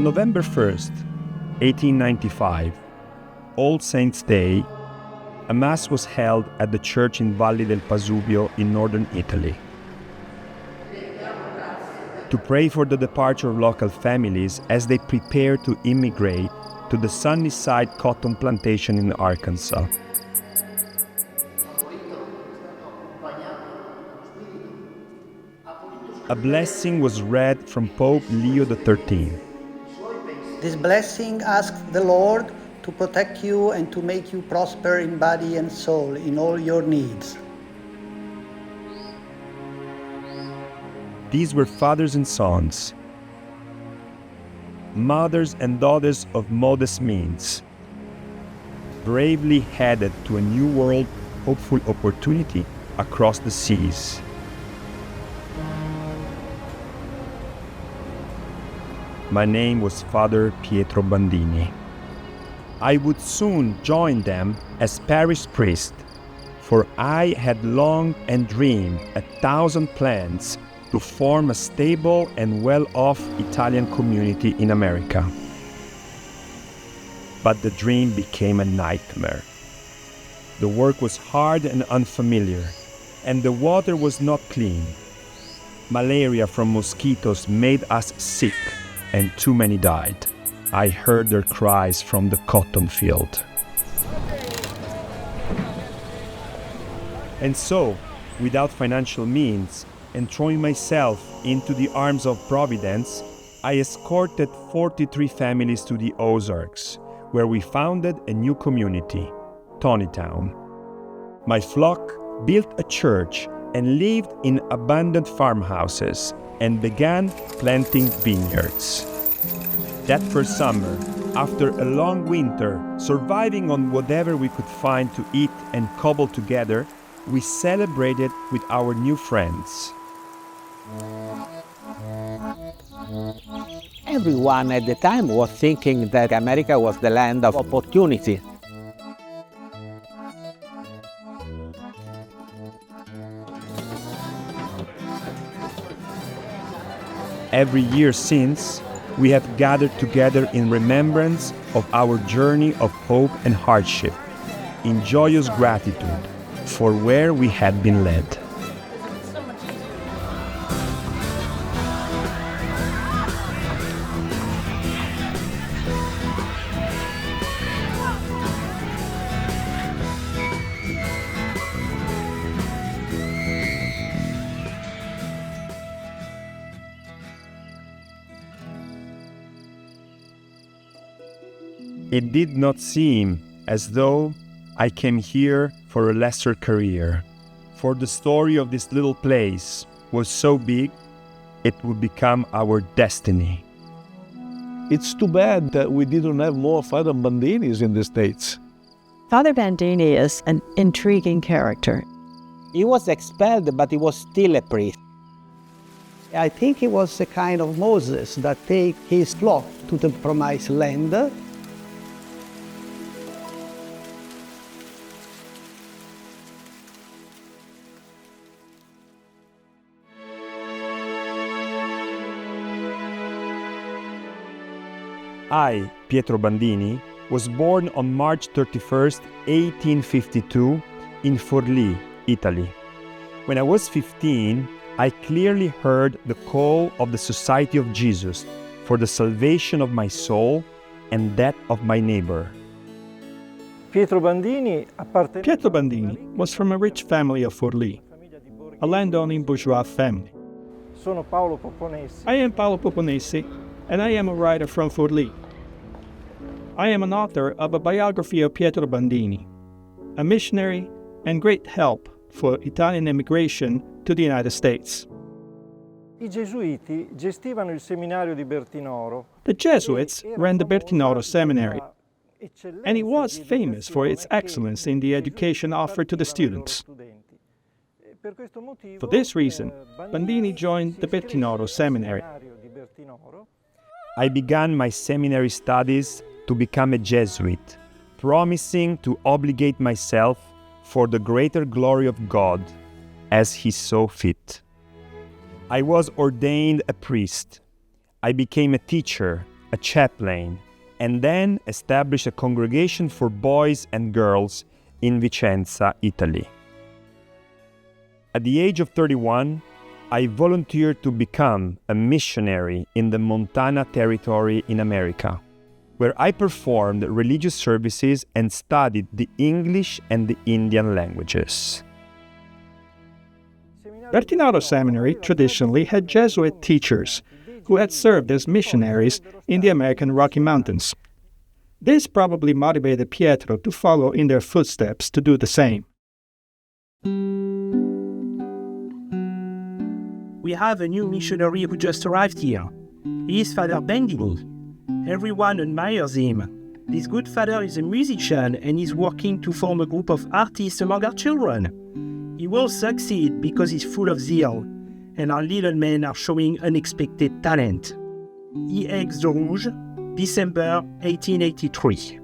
November 1st, 1895, All Saints' Day, a Mass was held at the church in Valli del Pasubio in northern Italy. To pray for the departure of local families as they prepare to immigrate to the Sunnyside cotton plantation in Arkansas. A blessing was read from Pope Leo XIII. This blessing asks the Lord to protect you and to make you prosper in body and soul in all your needs. These were fathers and sons, mothers and daughters of modest means, bravely headed to a new world, hopeful opportunity across the seas. My name was Father Pietro Bandini. I would soon join them as parish priest, for I had longed and dreamed 1,000 plans to form a stable and well-off Italian community in America. But the dream became a nightmare. The work was hard and unfamiliar, and the water was not clean. Malaria from mosquitoes made us sick, and too many died. I heard their cries from the cotton field. And so, without financial means, and throwing myself into the arms of Providence, I escorted 43 families to the Ozarks, where we founded a new community, Tonytown. My flock built a church and lived in abandoned farmhouses and began planting vineyards. That first summer, after a long winter, surviving on whatever we could find to eat and cobble together, we celebrated with our new friends. Everyone at the time was thinking that America was the land of opportunity. Every year since, we have gathered together in remembrance of our journey of hope and hardship, in joyous gratitude for where we had been led. It did not seem as though I came here for a lesser career, for the story of this little place was so big, it would become our destiny. It's too bad that we didn't have more Father Bandinis in the States. Father Bandini is an intriguing character. He was expelled, but he was still a priest. I think he was a kind of Moses that take his flock to the promised land. I, Pietro Bandini, was born on March 31st, 1852, in Forlì, Italy. When I was 15, I clearly heard the call of the Society of Jesus for the salvation of my soul and that of my neighbor. Pietro Bandini was from a rich family of Forlì, a landowning bourgeois family. I am Paolo Poponesi, and I am a writer from Forlì. I am an author of a biography of Pietro Bandini, a missionary and great help for Italian immigration to the United States. I Gesuiti gestivano il seminario di Bertinoro. The Jesuits ran the Bertinoro Seminary, and it was famous for its excellence in the education offered to the students. For this reason, Bandini joined the Bertinoro Seminary. I began my seminary studies to become a Jesuit, promising to obligate myself for the greater glory of God as He saw fit. I was ordained a priest. I became a teacher, a chaplain, and then established a congregation for boys and girls in Vicenza, Italy. At the age of 31, I volunteered to become a missionary in the Montana Territory in America, where I performed religious services and studied the English and the Indian languages. Bertinoro Seminary traditionally had Jesuit teachers who had served as missionaries in the American Rocky Mountains. This probably motivated Pietro to follow in their footsteps to do the same. We have a new missionary who just arrived here. He is Father Bandini. Everyone admires him. This good father is a musician and is working to form a group of artists among our children. He will succeed because he's full of zeal, and our little men are showing unexpected talent. EX de Rouge, December 1883.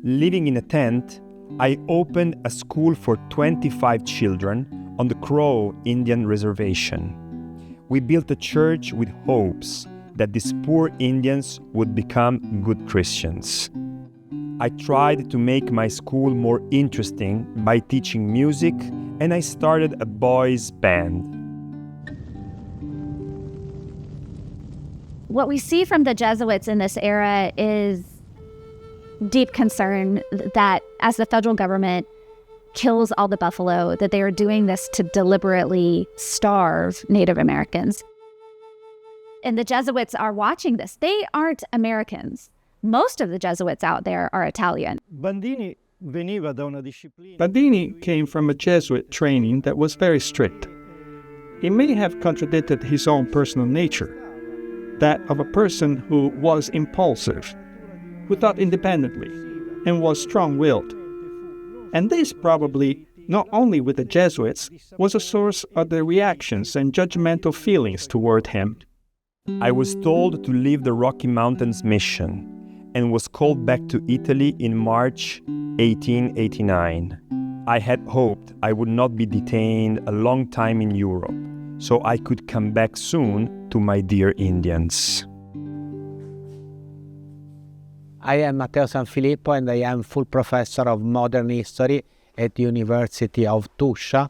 Living in a tent, I opened a school for 25 children on the Crow Indian Reservation. We built a church with hopes that these poor Indians would become good Christians. I tried to make my school more interesting by teaching music, and I started a boys' band. What we see from the Jesuits in this era is deep concern that as the federal government kills all the buffalo, that they are doing this to deliberately starve Native Americans. And the Jesuits are watching this. They aren't Americans. Most of the Jesuits out there are Italian. Bandini veniva da una disciplina. Bandini came from a Jesuit training that was very strict. It may have contradicted his own personal nature, that of a person who was impulsive, who thought independently, and was strong-willed. And this probably, not only with the Jesuits, was a source of their reactions and judgmental feelings toward him. I was told to leave the Rocky Mountains mission and was called back to Italy in March 1889. I had hoped I would not be detained a long time in Europe, so I could come back soon to my dear Indians. I am Matteo Sanfilippo and I am full professor of modern history at the University of Tuscia,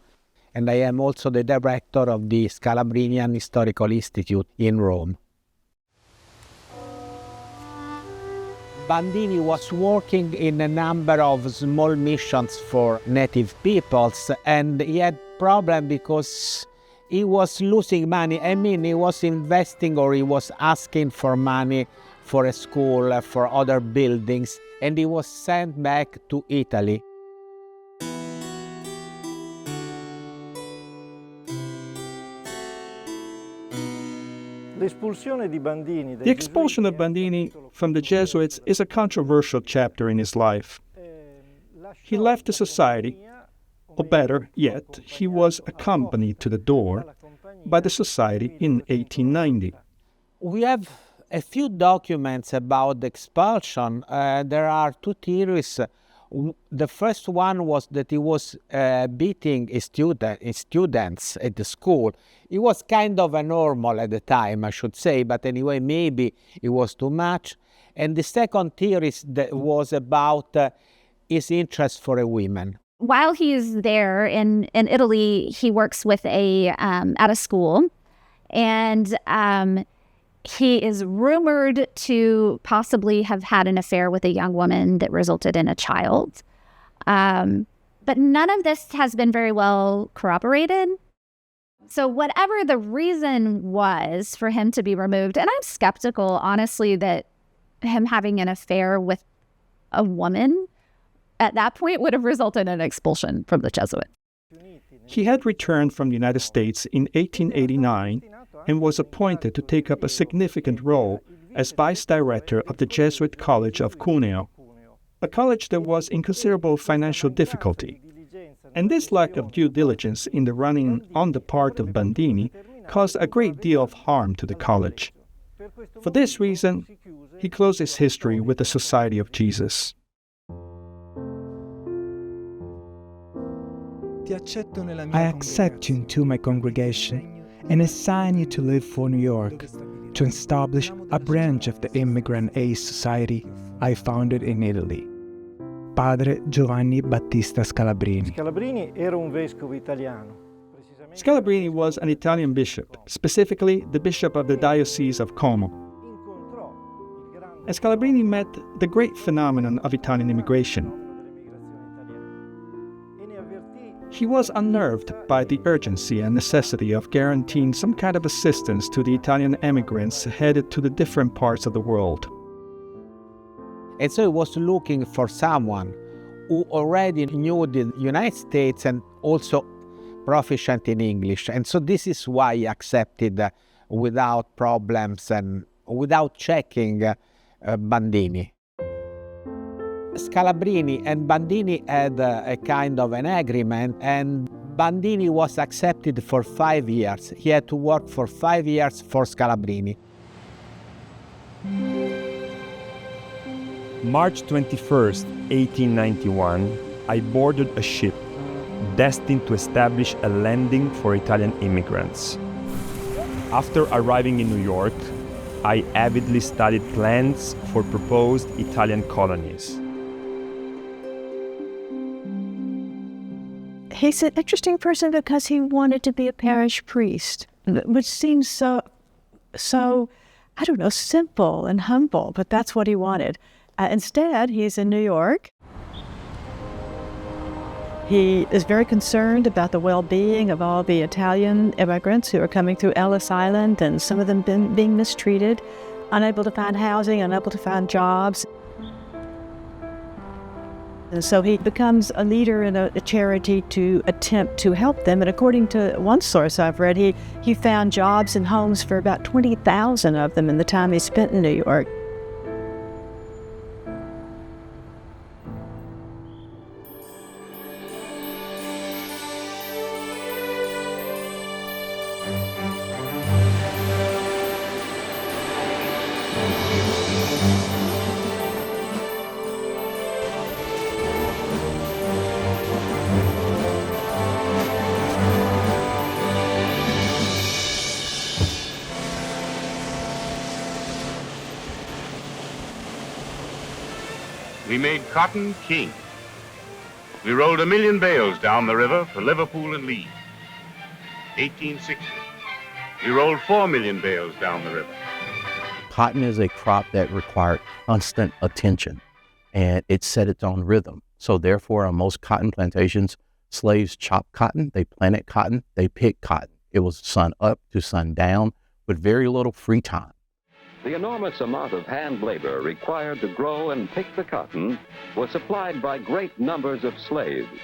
and I am also the director of the Scalabrinian Historical Institute in Rome. Bandini was working in a number of small missions for native peoples, and he had problem because he was losing money. I mean, he was investing or he was asking for money for a school, for other buildings, and he was sent back to Italy. The expulsion of Bandini from the Jesuits is a controversial chapter in his life. He left the society, or better yet, he was accompanied to the door by the society in 1890. We have a few documents about the expulsion. There are two theories. The first one was that he was beating his students at the school. It was kind of a normal at the time, I should say, but anyway, maybe it was too much. And the second theory was about his interest for a woman. While he's there in Italy, he works with at a school, and he is rumored to possibly have had an affair with a young woman that resulted in a child. But none of this has been very well corroborated. So whatever the reason was for him to be removed, and I'm skeptical, honestly, that him having an affair with a woman at that point would have resulted in an expulsion from the Jesuits. He had returned from the United States in 1889 and was appointed to take up a significant role as vice director of the Jesuit College of Cuneo, a college that was in considerable financial difficulty. And this lack of due diligence in the running on the part of Bandini caused a great deal of harm to the college. For this reason, he closed his history with the Society of Jesus. I accept you into my congregation and assign you to live for New York, to establish a branch of the Immigrant Aid Society I founded in Italy. Padre Giovanni Battista Scalabrini. Scalabrini era un vescovo italiano. Scalabrini was an Italian bishop, specifically the bishop of the Diocese of Como. And Scalabrini met the great phenomenon of Italian immigration. He was unnerved by the urgency and necessity of guaranteeing some kind of assistance to the Italian immigrants headed to the different parts of the world. And so he was looking for someone who already knew the United States and also proficient in English. And so this is why he accepted without problems and without checking Bandini. Scalabrini and Bandini had a kind of an agreement, and Bandini was accepted for 5 years. He had to work for 5 years for Scalabrini. March 21st, 1891, I boarded a ship destined to establish a landing for Italian immigrants. After arriving in New York, I avidly studied plans for proposed Italian colonies. He's an interesting person because he wanted to be a parish priest, which seems so, I don't know, simple and humble, but that's what he wanted. Instead, he's in New York. He is very concerned about the well-being of all the Italian immigrants who are coming through Ellis Island, and some of them being mistreated, unable to find housing, unable to find jobs. And so he becomes a leader in a charity to attempt to help them. And according to one source I've read, he found jobs and homes for about 20,000 of them in the time he spent in New York. We made cotton king. We rolled 1 million bales down the river for Liverpool and Leeds. 1860, we rolled 4 million bales down the river. Cotton is a crop that required constant attention, and it set its own rhythm. So therefore, on most cotton plantations, slaves chopped cotton, they planted cotton, they picked cotton. It was sun up to sun down with very little free time. The enormous amount of hand labor required to grow and pick the cotton was supplied by great numbers of slaves.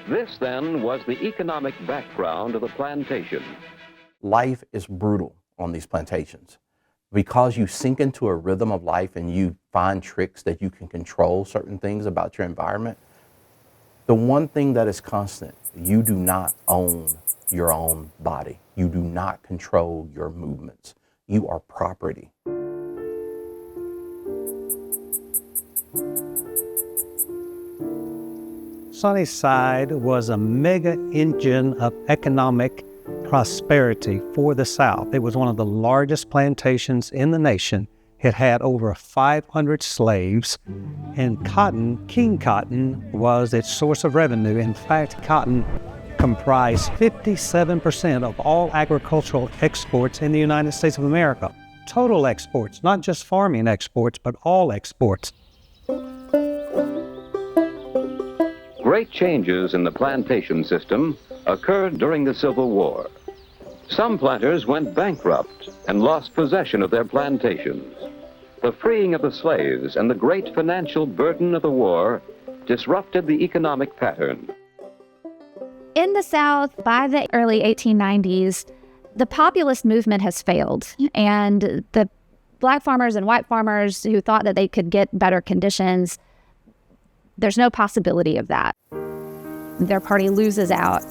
This, then, was the economic background of the plantation. Life is brutal on these plantations. Because you sink into a rhythm of life and you find tricks that you can control certain things about your environment, the one thing that is constant, you do not own your own body. You do not control your movements. You are property. Sunnyside was a mega engine of economic prosperity for the South. It was one of the largest plantations in the nation. It had over 500 slaves, and cotton, king cotton, was its source of revenue. In fact, cotton comprised 57% of all agricultural exports in the United States of America. Total exports, not just farming exports, but all exports. Great changes in the plantation system occurred during the Civil War. Some planters went bankrupt and lost possession of their plantations. The freeing of the slaves and the great financial burden of the war disrupted the economic pattern. In the South, by the early 1890s, the populist movement has failed, and the black farmers and white farmers who thought that they could get better conditions, there's no possibility of that. Their party loses out.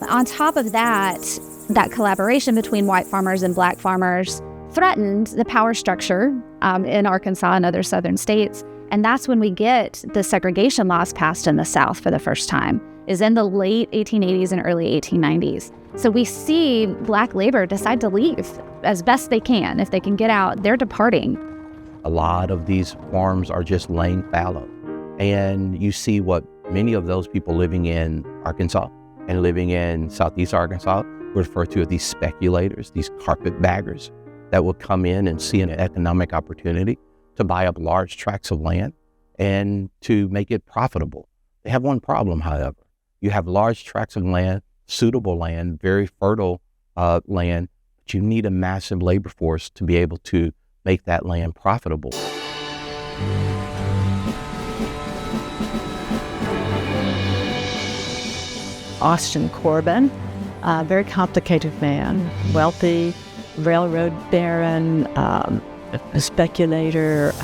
On top of that, that collaboration between white farmers and black farmers threatened the power structure in Arkansas and other southern states, and that's when we get the segregation laws passed in the South for the first time. is in the late 1880s and early 1890s. So we see Black labor decide to leave as best they can. If they can get out, they're departing. A lot of these farms are just laying fallow. And you see what many of those people living in Arkansas and living in Southeast Arkansas refer to as these speculators, these carpetbaggers that will come in and see an economic opportunity to buy up large tracts of land and to make it profitable. They have one problem, however. You have large tracts of land, suitable land, very fertile land, but you need a massive labor force to be able to make that land profitable. Austin Corbin, a very complicated man, wealthy, railroad baron, a speculator,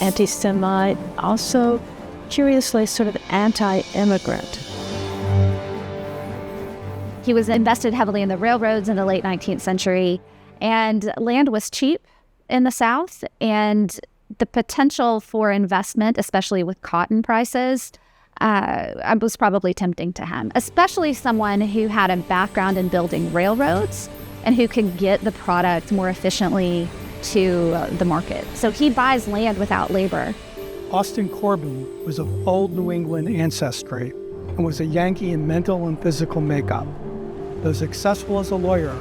anti-Semite, also curiously sort of anti-immigrant. He was invested heavily in the railroads in the late 19th century, and land was cheap in the South, and the potential for investment, especially with cotton prices, was probably tempting to him, especially someone who had a background in building railroads and who could get the product more efficiently to the market. So he buys land without labor. Austin Corbin was of old New England ancestry and was a Yankee in mental and physical makeup. Though successful as a lawyer,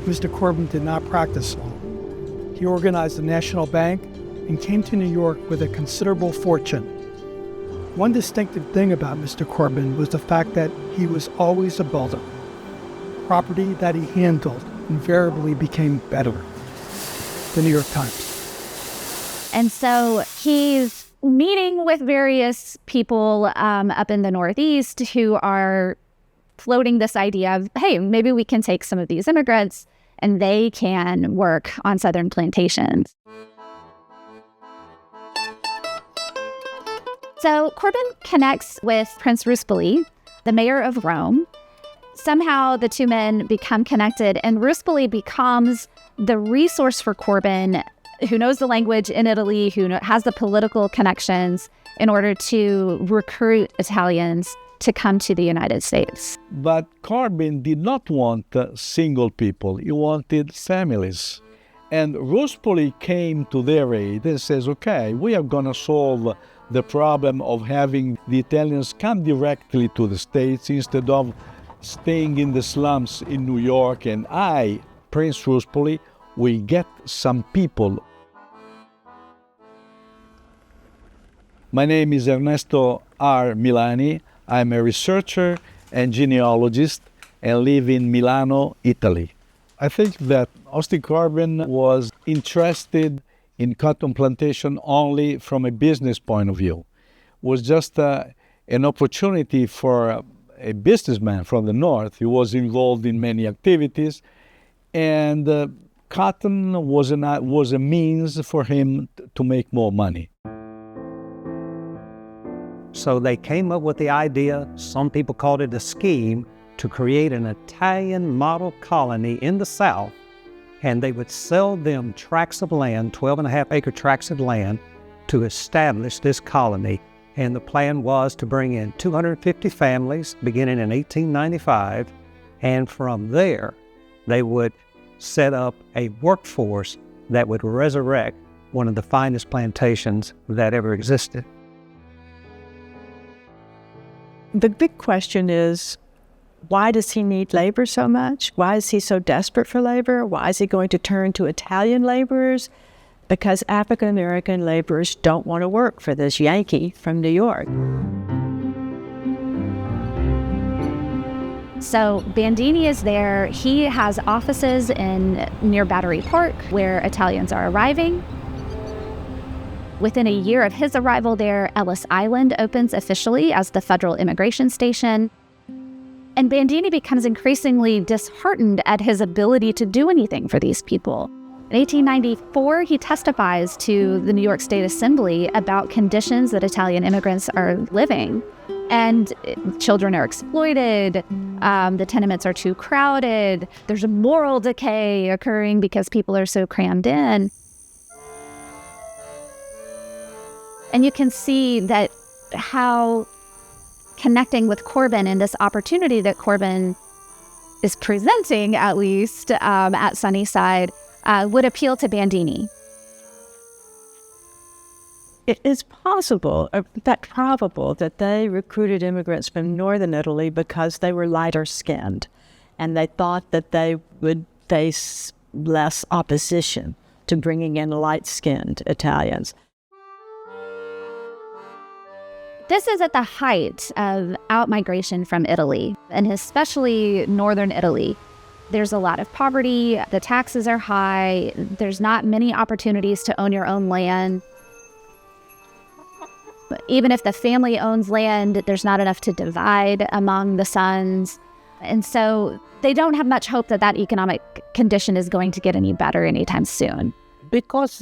Mr. Corbin did not practice law. He organized the National Bank and came to New York with a considerable fortune. One distinctive thing about Mr. Corbin was the fact that he was always a builder. Property that he handled invariably became better. The New York Times. And so he's meeting with various people up in the Northeast who are floating this idea of, hey, maybe we can take some of these immigrants and they can work on Southern plantations. So Corbin connects with Prince Ruspoli, the mayor of Rome. Somehow the two men become connected, and Ruspoli becomes the resource for Corbin, who knows the language in Italy, who has the political connections in order to recruit Italians to come to the United States. But Corbin did not want single people. He wanted families. And Ruspoli came to their aid and says, okay, we are going to solve the problem of having the Italians come directly to the States instead of staying in the slums in New York. And I, Prince Ruspoli, will get some people. My name is Ernesto R. Milani. I'm a researcher and genealogist and live in Milano, Italy. I think that Austin Corbin was interested in cotton plantation only from a business point of view. It was just an opportunity for a businessman from the North. He was involved in many activities, and cotton was a means for him to make more money. So they came up with the idea, some people called it a scheme, to create an Italian model colony in the South, and they would sell them tracts of land, 12.5-acre tracts of land, to establish this colony. And the plan was to bring in 250 families beginning in 1895, and from there they would set up a workforce that would resurrect one of the finest plantations that ever existed. The big question is, why does he need labor so much? Why is he so desperate for labor? Why is he going to turn to Italian laborers? Because African-American laborers don't want to work for this Yankee from New York. So Bandini is there. He has offices near Battery Park where Italians are arriving. Within a year of his arrival there, Ellis Island opens officially as the federal immigration station. And Bandini becomes increasingly disheartened at his ability to do anything for these people. In 1894, he testifies to the New York State Assembly about conditions that Italian immigrants are living. And children are exploited, the tenements are too crowded, there's a moral decay occurring because people are so crammed in. And you can see that how connecting with Corbin and this opportunity that Corbin is presenting, at least at Sunnyside, would appeal to Bandini. It is possible, in fact probable, that they recruited immigrants from northern Italy because they were lighter skinned, and they thought that they would face less opposition to bringing in light-skinned Italians. This is at the height of outmigration from Italy, and especially northern Italy. There's a lot of poverty, the taxes are high, there's not many opportunities to own your own land. Even if the family owns land, there's not enough to divide among the sons. And so they don't have much hope that that economic condition is going to get any better anytime soon. Because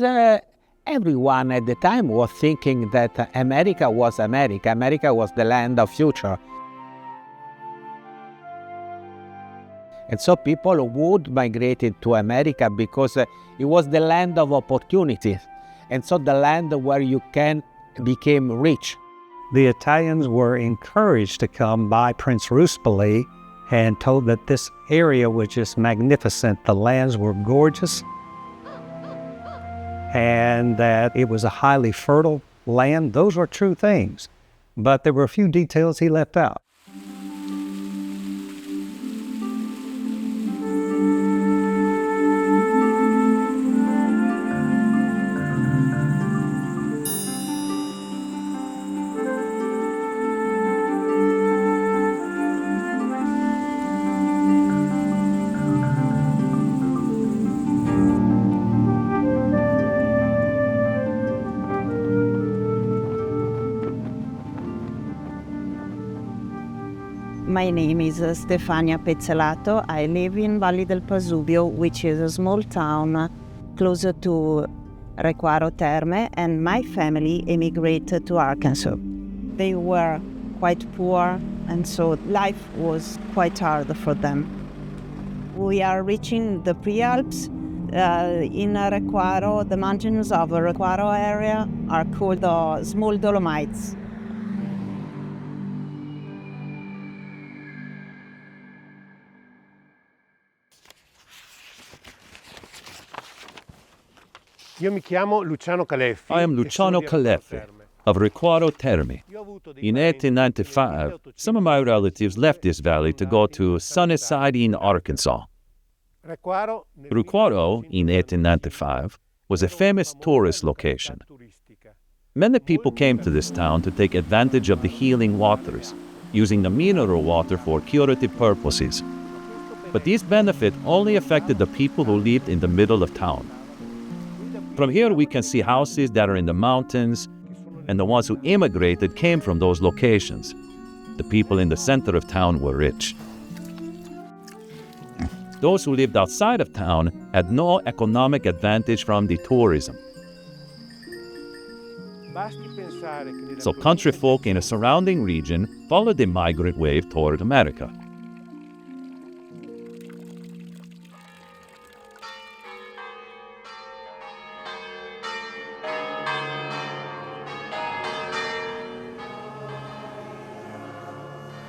everyone at the time was thinking that America was America. America was the land of future. And so people would migrate to America because it was the land of opportunity. And so the land where you can become rich. The Italians were encouraged to come by Prince Ruspoli and told that this area was just magnificent. The lands were gorgeous and that it was a highly fertile land. Those were true things, but there were a few details he left out. My name is Stefania Pezzelato. I live in Valle del Pasubio, which is a small town closer to Requaro Terme, and my family immigrated to Arkansas. They were quite poor, and so life was quite hard for them. We are reaching the Prealps. In Requaro, the mountains of the Requaro area are called the Small Dolomites. I am Luciano Caleffi of Requaro Terme. In 1895, some of my relatives left this valley to go to Sunnyside in Arkansas. Requaro, in 1895, was a famous tourist location. Many people came to this town to take advantage of the healing waters, using the mineral water for curative purposes. But these benefits only affected the people who lived in the middle of town. From here, we can see houses that are in the mountains, and the ones who immigrated came from those locations. The people in the center of town were rich. Those who lived outside of town had no economic advantage from the tourism. So country folk in a surrounding region followed the migrant wave toward America.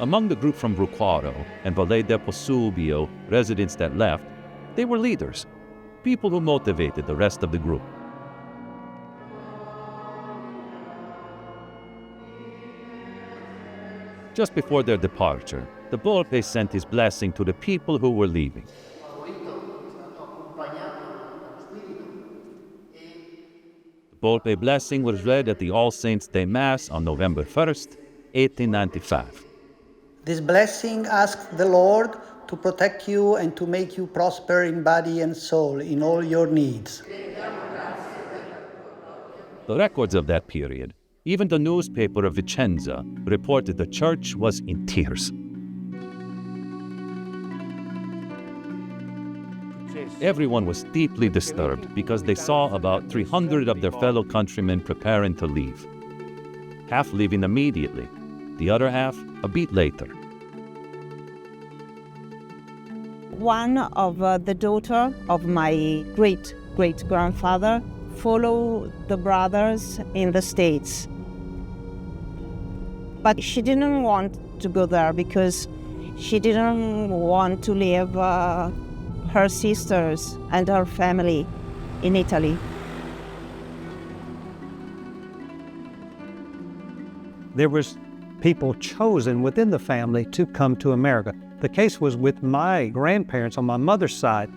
Among the group from Requaro and Valle del Pasubio, residents that left, they were leaders, people who motivated the rest of the group. Just before their departure, the Volpe sent his blessing to the people who were leaving. The Volpe blessing was read at the All Saints' Day Mass on November 1st, 1895. This blessing asks the Lord to protect you and to make you prosper in body and soul in all your needs. The records of that period, even the newspaper of Vicenza, reported the church was in tears. Everyone was deeply disturbed because they saw about 300 of their fellow countrymen preparing to leave. Half leaving immediately, the other half a bit later. One of the daughter of my great-great-grandfather followed the brothers in the States. But she didn't want to go there because she didn't want to leave her sisters and her family in Italy. There was people chosen within the family to come to America. The case was with my grandparents on my mother's side.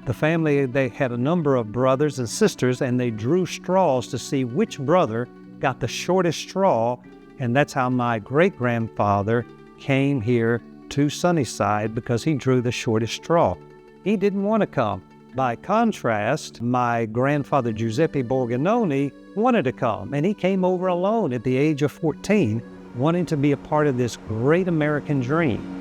The family, they had a number of brothers and sisters, and they drew straws to see which brother got the shortest straw, and that's how my great-grandfather came here to Sunnyside, because he drew the shortest straw. He didn't want to come. By contrast, my grandfather Giuseppe Borgononi wanted to come, and he came over alone at the age of 14, wanting to be a part of this great American dream.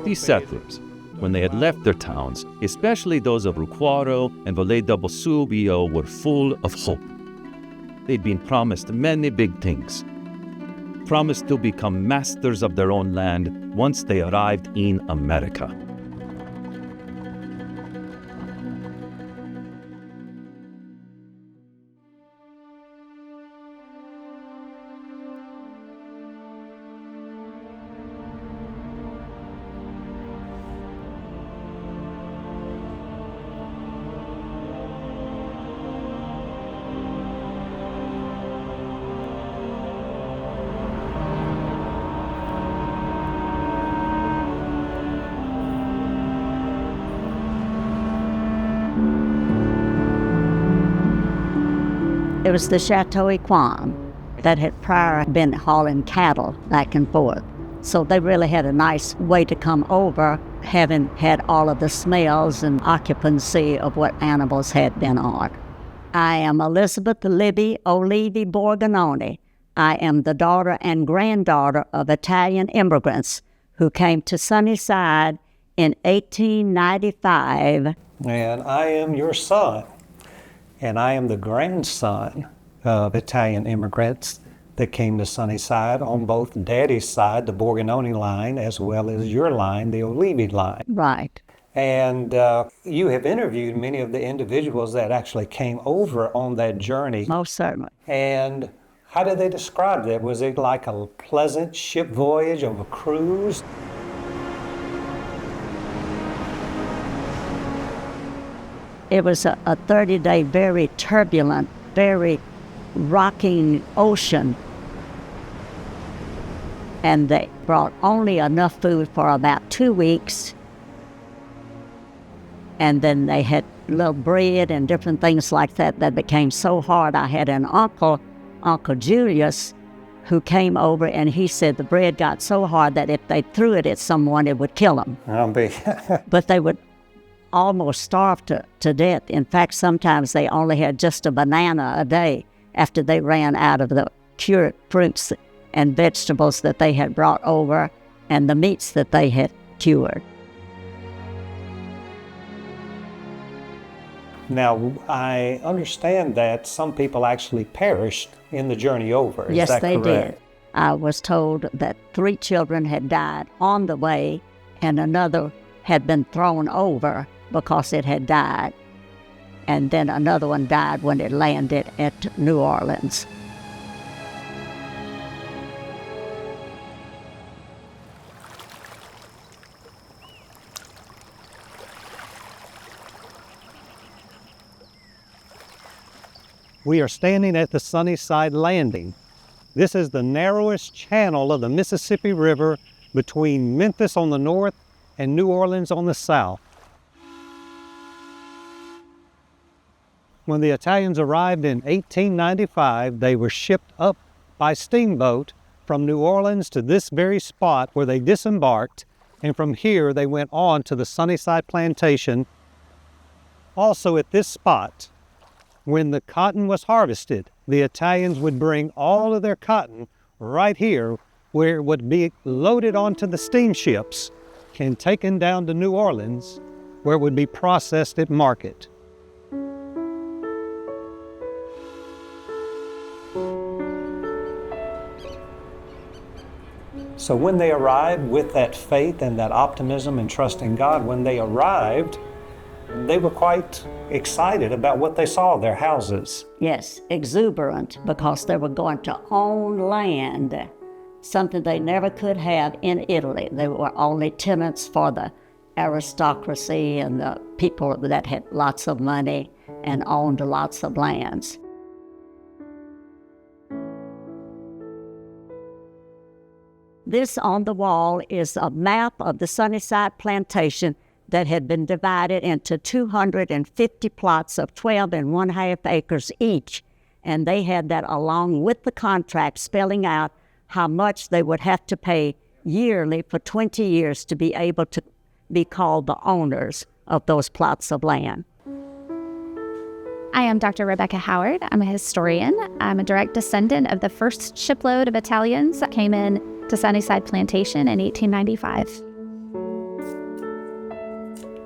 These settlers, when they had left their towns, especially those of Ruquaro and Valle del Vesubio, were full of hope. They'd been promised many big things. Promised to become masters of their own land once they arrived in America. It was the Chateau Equan that had prior been hauling cattle back and forth. So they really had a nice way to come over, having had all of the smells and occupancy of what animals had been on. I am Elizabeth Libby Olivi Borgononi. I am the daughter and granddaughter of Italian immigrants who came to Sunnyside in 1895. And I am your son. And I am the grandson of Italian immigrants that came to Sunnyside on both Daddy's side, the Borgononi line, as well as your line, the Olivi line. Right. And you have interviewed many of the individuals that actually came over on that journey. Most certainly. And how did they describe that? Was it like a pleasant ship voyage of a cruise? It was a 30-day, very turbulent, very rocking ocean. And they brought only enough food for about 2 weeks. And then they had little bread and different things like that that became so hard. I had an uncle, Uncle Julius, who came over, and he said the bread got so hard that if they threw it at someone, it would kill them. But they would almost starved to death. In fact, sometimes they only had just a banana a day after they ran out of the cured fruits and vegetables that they had brought over and the meats that they had cured. Now, I understand that some people actually perished in the journey over. Is yes, that they correct? did. I was told that 3 children had died on the way and another had been thrown over because it had died. And then another one died when it landed at New Orleans. We are standing at the Sunnyside Landing. This is the narrowest channel of the Mississippi River between Memphis on the north and New Orleans on the south. When the Italians arrived in 1895, they were shipped up by steamboat from New Orleans to this very spot where they disembarked, and from here they went on to the Sunnyside Plantation. Also at this spot, when the cotton was harvested, the Italians would bring all of their cotton right here where it would be loaded onto the steamships and taken down to New Orleans, where it would be processed at market. So when they arrived with that faith and that optimism and trust in God, when they arrived, They were quite excited about what they saw, their houses. Yes, exuberant, because they were going to own land, something they never could have in Italy. They were only tenants for the aristocracy and the people that had lots of money and owned lots of lands. This on the wall is a map of the Sunnyside plantation that had been divided into 250 plots of 12 1/2 acres each. And they had that along with the contract spelling out how much they would have to pay yearly for 20 years to be able to be called the owners of those plots of land. I am Dr. Rebecca Howard. I'm a historian. I'm a direct descendant of the first shipload of Italians that came in to Sunnyside Plantation in 1895.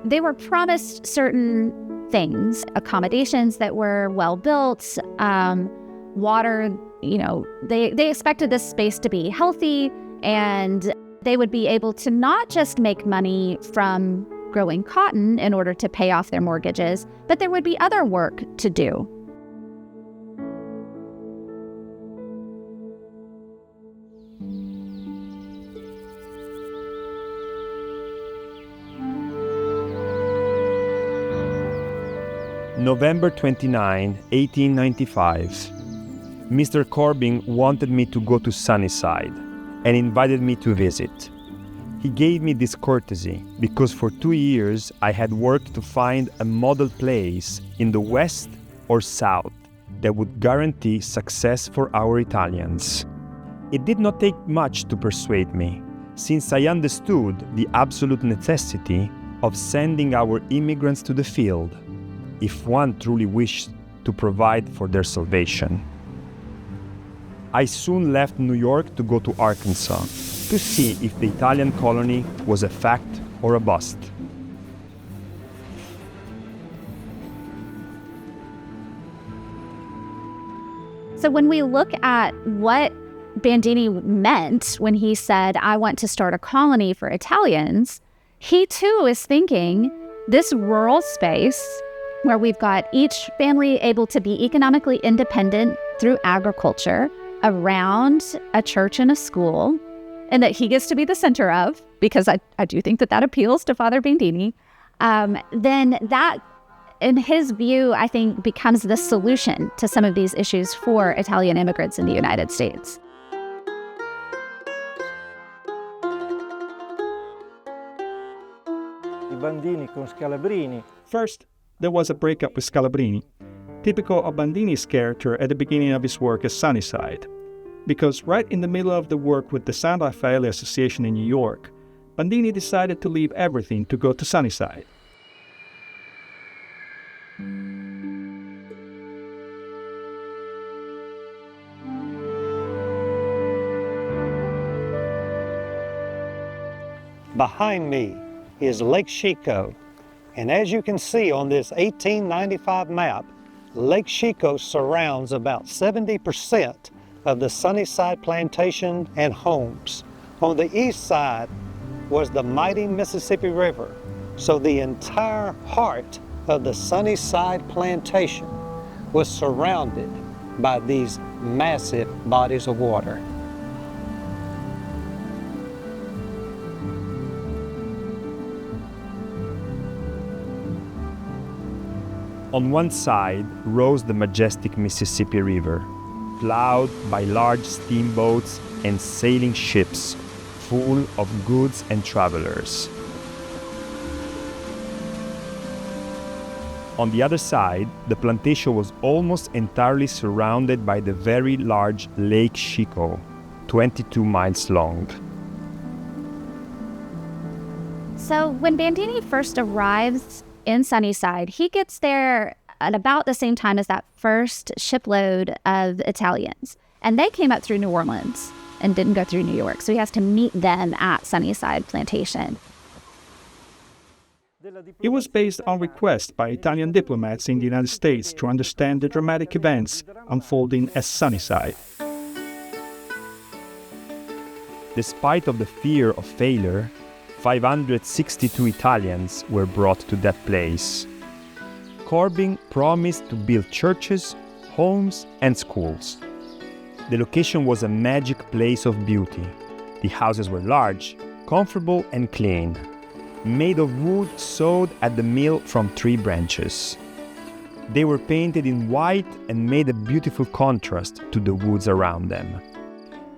They were promised certain things, accommodations that were well built, water, they expected this space to be healthy, and they would be able to not just make money from growing cotton in order to pay off their mortgages, but there would be other work to do. November 29, 1895. Mr. Corbin wanted me to go to Sunnyside and invited me to visit. He gave me this courtesy because for 2 years I had worked to find a model place in the West or South that would guarantee success for our Italians. It did not take much to persuade me, since I understood the absolute necessity of sending our immigrants to the field if one truly wished to provide for their salvation. I soon left New York to go to Arkansas to see if the Italian colony was a fact or a bust. So when we look at what Bandini meant when he said, "I want to start a colony for Italians," he too is thinking this rural space where we've got each family able to be economically independent through agriculture around a church and a school, and that he gets to be the center of, because I do think that appeals to Father Bandini, then that, in his view, I think becomes the solution to some of these issues for Italian immigrants in the United States. I Bandini con Scalabrini. First, there was a breakup with Scalabrini, typical of Bandini's character at the beginning of his work at Sunnyside. Because right in the middle of the work with the San Raffaele Association in New York, Bandini decided to leave everything to go to Sunnyside. Behind me is Lake Chico, and as you can see on this 1895 map, Lake Chico surrounds about 70% of the Sunnyside plantation and homes. On the east side was the mighty Mississippi River, so the entire heart of the Sunnyside plantation was surrounded by these massive bodies of water. On one side rose the majestic Mississippi River, plowed by large steamboats and sailing ships full of goods and travelers. On the other side, the plantation was almost entirely surrounded by the very large Lake Chico, 22 miles long. So when Bandini first arrives in Sunnyside, he gets there at about the same time as that first shipload of Italians. And they came up through New Orleans and didn't go through New York. So he has to meet them at Sunnyside Plantation. It was based on request by Italian diplomats in the United States to understand the dramatic events unfolding at Sunnyside. Despite of the fear of failure, 562 Italians were brought to that place, Corbin promised to build churches, homes, and schools. The location was a magic place of beauty. The houses were large, comfortable, and clean, made of wood sawed at the mill from tree branches. They were painted in white and made a beautiful contrast to the woods around them.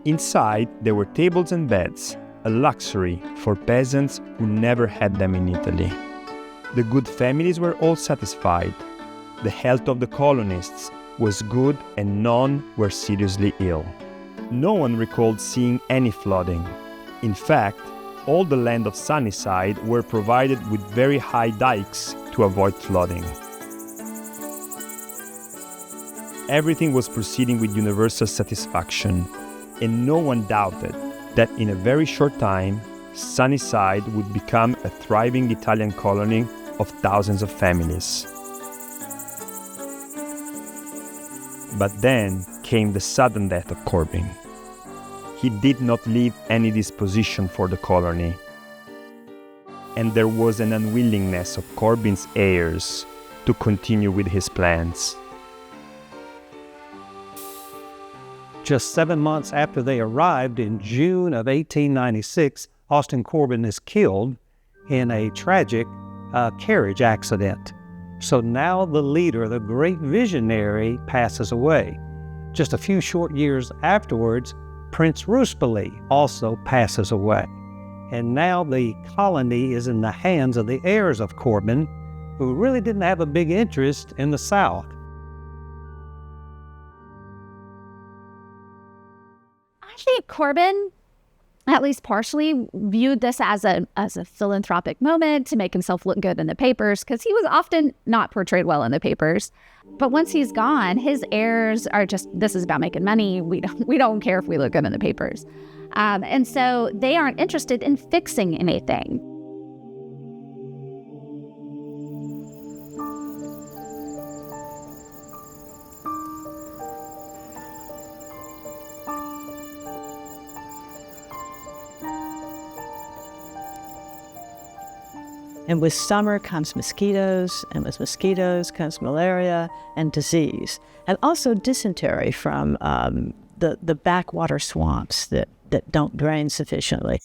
Inside, there were tables and beds, a luxury for peasants who never had them in Italy. The good families were all satisfied. The health of the colonists was good and none were seriously ill. No one recalled seeing any flooding. In fact, all the land of Sunnyside were provided with very high dikes to avoid flooding. Everything was proceeding with universal satisfaction, and no one doubted that in a very short time, Sunnyside would become a thriving Italian colony of thousands of families. But then came the sudden death of Corbin. He did not leave any disposition for the colony, and there was an unwillingness of Corbin's heirs to continue with his plans. Just 7 months after they arrived in June of 1896, Austin Corbin is killed in a tragic carriage accident. So now the leader, the great visionary, passes away. Just a few short years afterwards, Prince Ruspoli also passes away. And now the colony is in the hands of the heirs of Corbin, who really didn't have a big interest in the South. I think Corbin, at least partially, viewed this as a philanthropic moment to make himself look good in the papers, because he was often not portrayed well in the papers. But once he's gone, his heirs are just, this is about making money. We don't care if we look good in the papers. And so they aren't interested in fixing anything. And with summer comes mosquitoes, and with mosquitoes comes malaria and disease, and also dysentery from the backwater swamps that don't drain sufficiently.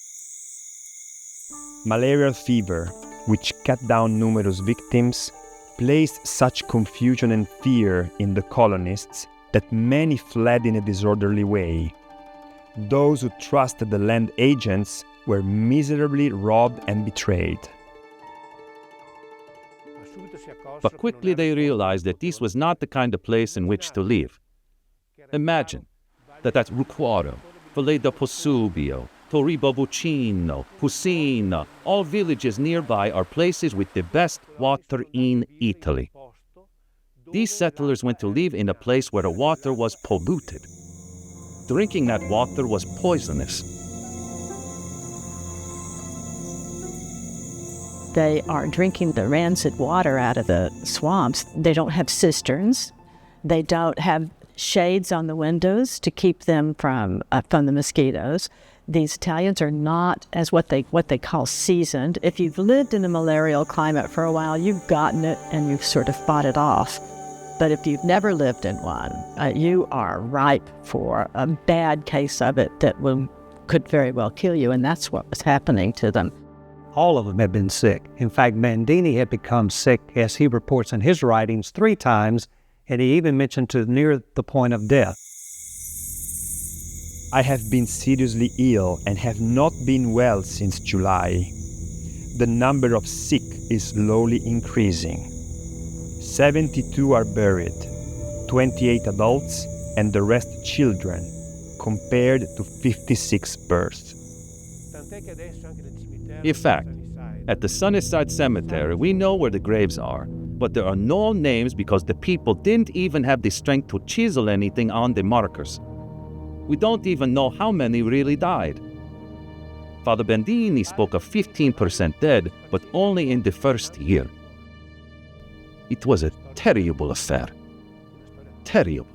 Malarial fever, which cut down numerous victims, placed such confusion and fear in the colonists that many fled in a disorderly way. Those who trusted the land agents were miserably robbed and betrayed. But quickly they realized that this was not the kind of place in which to live. Imagine that at Ruquaro, Valle del Posubio, Torribo Buccino, Pusina, all villages nearby are places with the best water in Italy. These settlers went to live in a place where the water was polluted. Drinking that water was poisonous. They are drinking the rancid water out of the swamps. They don't have cisterns. They don't have shades on the windows to keep them from the mosquitoes. These Italians are not as what they call seasoned. If you've lived in a malarial climate for a while, you've gotten it and you've sort of fought it off. But if you've never lived in one, you are ripe for a bad case of it that could very well kill you, and that's what was happening to them. All of them had been sick. In fact, Bandini had become sick, as he reports in his writings, 3 times, and he even mentioned to near the point of death. I have been seriously ill and have not been well since July. The number of sick is slowly increasing. 72 are buried, 28 adults and the rest children, compared to 56 births. In fact, at the Sunnyside Cemetery, we know where the graves are, but there are no names because the people didn't even have the strength to chisel anything on the markers. We don't even know how many really died. Father Bandini spoke of 15% dead, but only in the first year. It was a terrible affair. Terrible.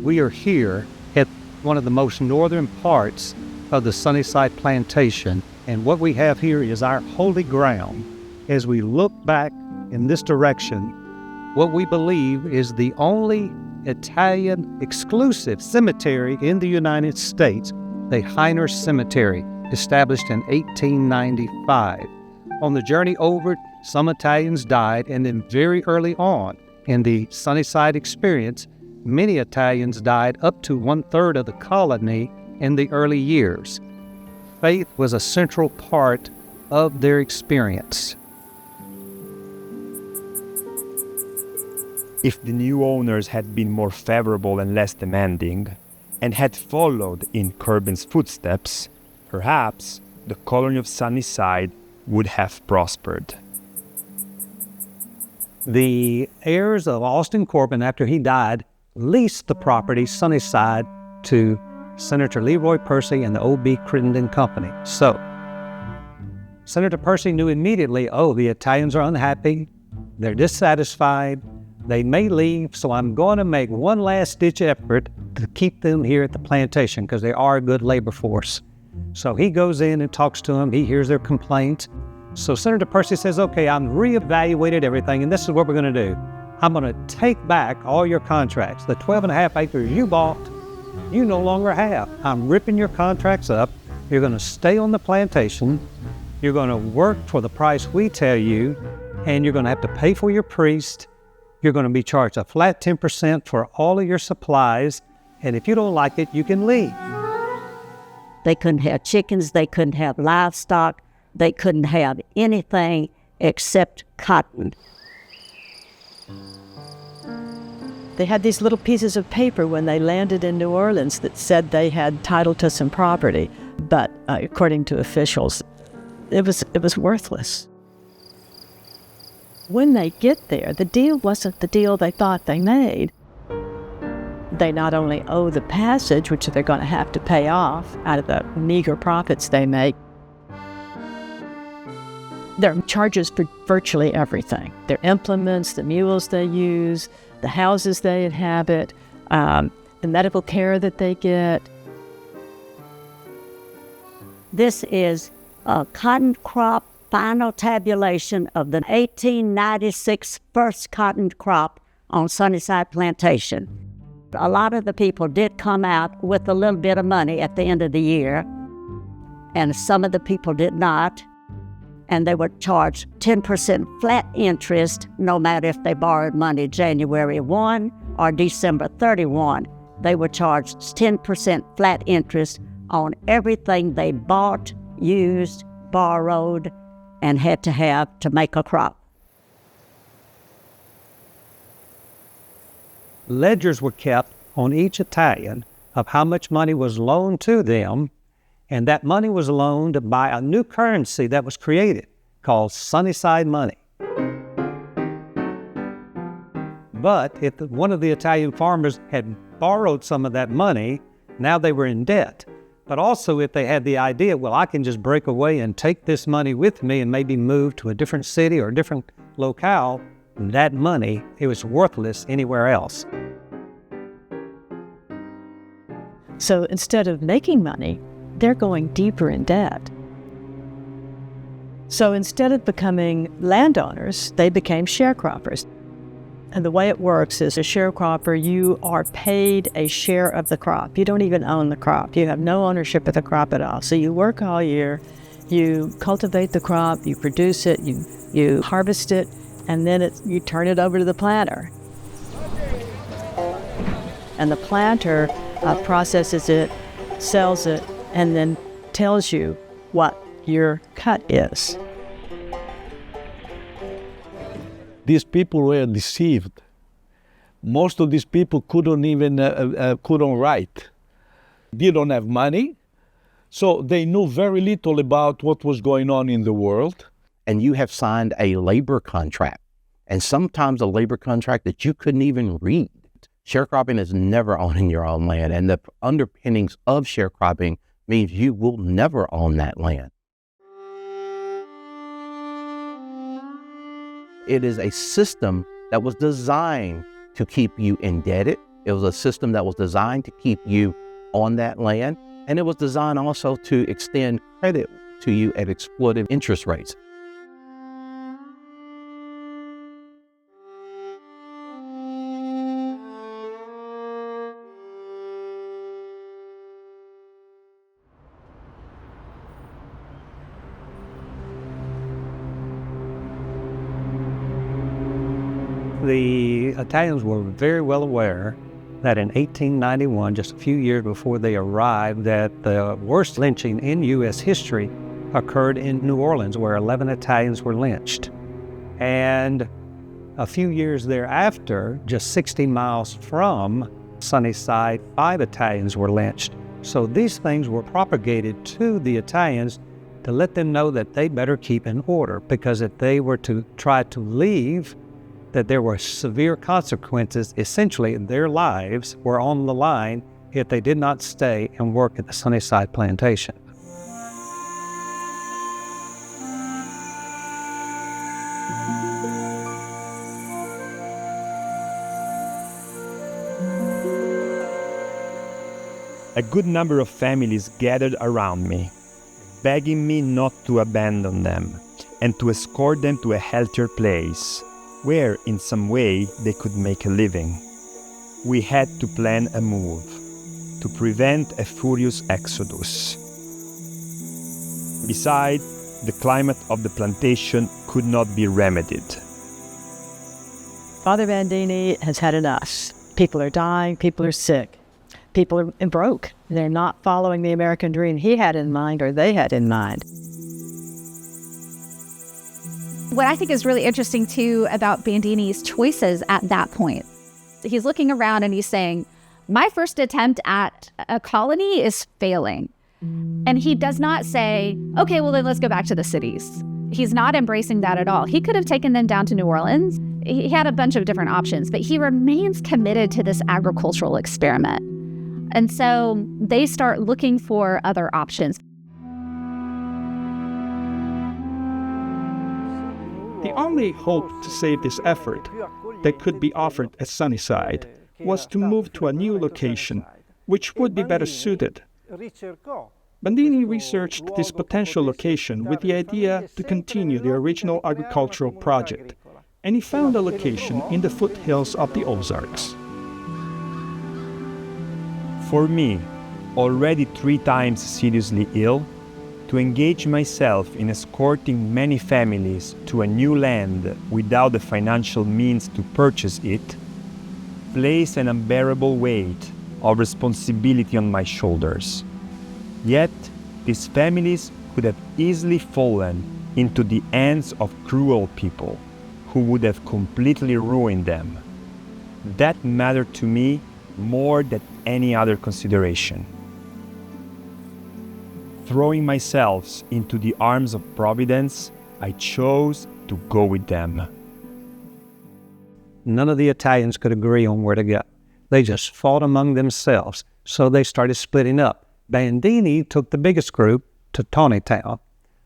We are here at one of the most northern parts of the Sunnyside Plantation, and what we have here is our holy ground. As we look back in this direction, what we believe is the only Italian exclusive cemetery in the United States, the Heiner Cemetery, established in 1895. On the journey over, some Italians died, and then very early on in the Sunnyside experience, many Italians died, up to 1/3 of the colony in the early years. Faith was a central part of their experience. If the new owners had been more favorable and less demanding, and had followed in Corbin's footsteps, perhaps the colony of Sunnyside would have prospered. The heirs of Austin Corbin, after he died, leased the property, Sunnyside, to Senator Leroy Percy and the O.B. Crittenden Company. So, Senator Percy knew immediately, oh, the Italians are unhappy, they're dissatisfied, they may leave, so I'm going to make one last-ditch effort to keep them here at the plantation because they are a good labor force. So he goes in and talks to them, he hears their complaints. So Senator Percy says, okay, I've reevaluated everything, and this is what we're going to do. I'm going to take back all your contracts. The 12.5 acres you bought, you no longer have. I'm ripping your contracts up. You're going to stay on the plantation. You're going to work for the price we tell you, and you're going to have to pay for your priest. You're going to be charged a flat 10% for all of your supplies, and if you don't like it, you can leave. They couldn't have chickens, they couldn't have livestock, they couldn't have anything except cotton. They had these little pieces of paper when they landed in New Orleans that said they had title to some property, but according to officials, it was worthless. When they get there, the deal wasn't the deal they thought they made. They not only owe the passage, which they're going to have to pay off out of the meager profits they make, there are charges for virtually everything. Their implements, the mules they use, the houses they inhabit, the medical care that they get. This is a cotton crop final tabulation of the 1896 first cotton crop on Sunnyside Plantation. A lot of the people did come out with a little bit of money at the end of the year, and some of the people did not, and they were charged 10% flat interest no matter if they borrowed money January 1 or December 31. They were charged 10% flat interest on everything they bought, used, borrowed, and had to have to make a crop. Ledgers were kept on each Italian of how much money was loaned to them, and that money was loaned by a new currency that was created called Sunnyside money. But if one of the Italian farmers had borrowed some of that money, now they were in debt. But also if they had the idea, well, I can just break away and take this money with me and maybe move to a different city or a different locale, that money, it was worthless anywhere else. So instead of making money, they're going deeper in debt. So instead of becoming landowners, they became sharecroppers. And the way it works is a sharecropper, you are paid a share of the crop. You don't even own the crop. You have no ownership of the crop at all. So you work all year, you cultivate the crop, you produce it, you harvest it, and then you turn it over to the planter. And the planter processes it, sells it, and then tells you what your cut is. These people were deceived. Most of these people couldn't even couldn't write. They don't have money, so they knew very little about what was going on in the world. And you have signed a labor contract, and sometimes a labor contract that you couldn't even read. Sharecropping is never owning your own land, and the underpinnings of sharecropping means you will never own that land. It is a system that was designed to keep you indebted, It was a system that was designed to keep you on that land, and it was designed also to extend credit to you at exploitive interest rates. The Italians were very well aware that in 1891, just a few years before they arrived, that the worst lynching in U.S. history occurred in New Orleans, where 11 Italians were lynched. And a few years thereafter, just 60 miles from Sunnyside, 5 Italians were lynched. So these things were propagated to the Italians to let them know that they better keep in order, because if they were to try to leave, that there were severe consequences. Essentially, their lives were on the line if they did not stay and work at the Sunnyside plantation. A good number of families gathered around me, begging me not to abandon them and to escort them to a healthier place, where in some way they could make a living. We had to plan a move to prevent a furious exodus. Besides, the climate of the plantation could not be remedied. Father Bandini has had enough. People are dying, people are sick, people are broke. They're not following the American dream he had in mind or they had in mind. What I think is really interesting, too, about Bandini's choices at that point, he's looking around and he's saying, my first attempt at a colony is failing. And he does not say, okay, well, then let's go back to the cities. He's not embracing that at all. He could have taken them down to New Orleans. He had a bunch of different options, but he remains committed to this agricultural experiment. And so they start looking for other options. The only hope to save this effort that could be offered at Sunnyside was to move to a new location, which would be better suited. Bandini researched this potential location with the idea to continue the original agricultural project, and he found a location in the foothills of the Ozarks. For me, already 3 times seriously ill, to engage myself in escorting many families to a new land without the financial means to purchase it, placed an unbearable weight of responsibility on my shoulders. Yet, these families could have easily fallen into the hands of cruel people who would have completely ruined them. That mattered to me more than any other consideration. Throwing myself into the arms of Providence, I chose to go with them. None of the Italians could agree on where to go. They just fought among themselves, so they started splitting up. Bandini took the biggest group to Taneytown.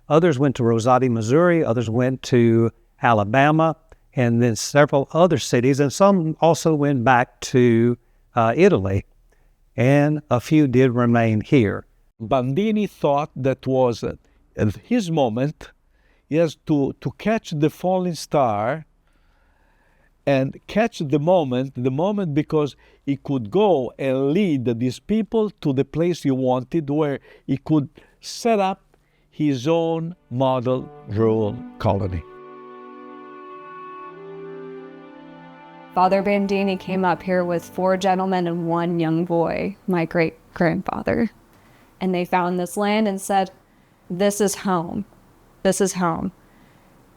Others went to Rosati, Missouri, others went to Alabama, and then several other cities, and some also went back to Italy, and a few did remain here. Bandini thought that was his moment, is to catch the falling star and catch the moment because he could go and lead these people to the place he wanted, where he could set up his own model rural colony. Father Bandini came up here with 4 gentlemen and 1 young boy, my great-grandfather. And they found this land and said, this is home. This is home.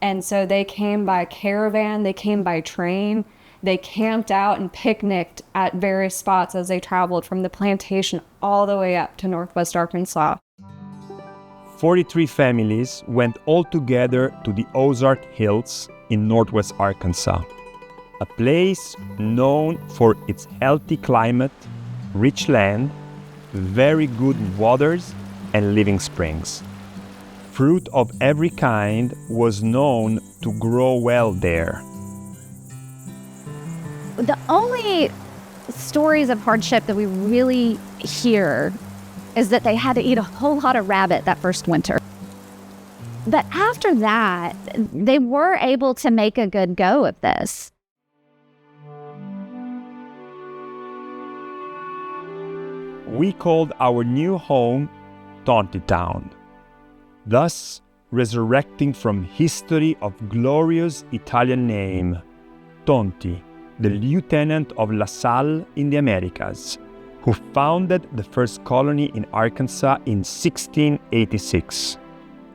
And so they came by caravan, they came by train, they camped out and picnicked at various spots as they traveled from the plantation all the way up to northwest Arkansas. 43 families went all together to the Ozark Hills in northwest Arkansas, a place known for its healthy climate, rich land, very good waters, and living springs. Fruit of every kind was known to grow well there. The only stories of hardship that we really hear is that they had to eat a whole lot of rabbit that first winter. But after that, they were able to make a good go of this. We called our new home Tonti Town, thus resurrecting from history of glorious Italian name, Tonti, the lieutenant of La Salle in the Americas, who founded the first colony in Arkansas in 1686.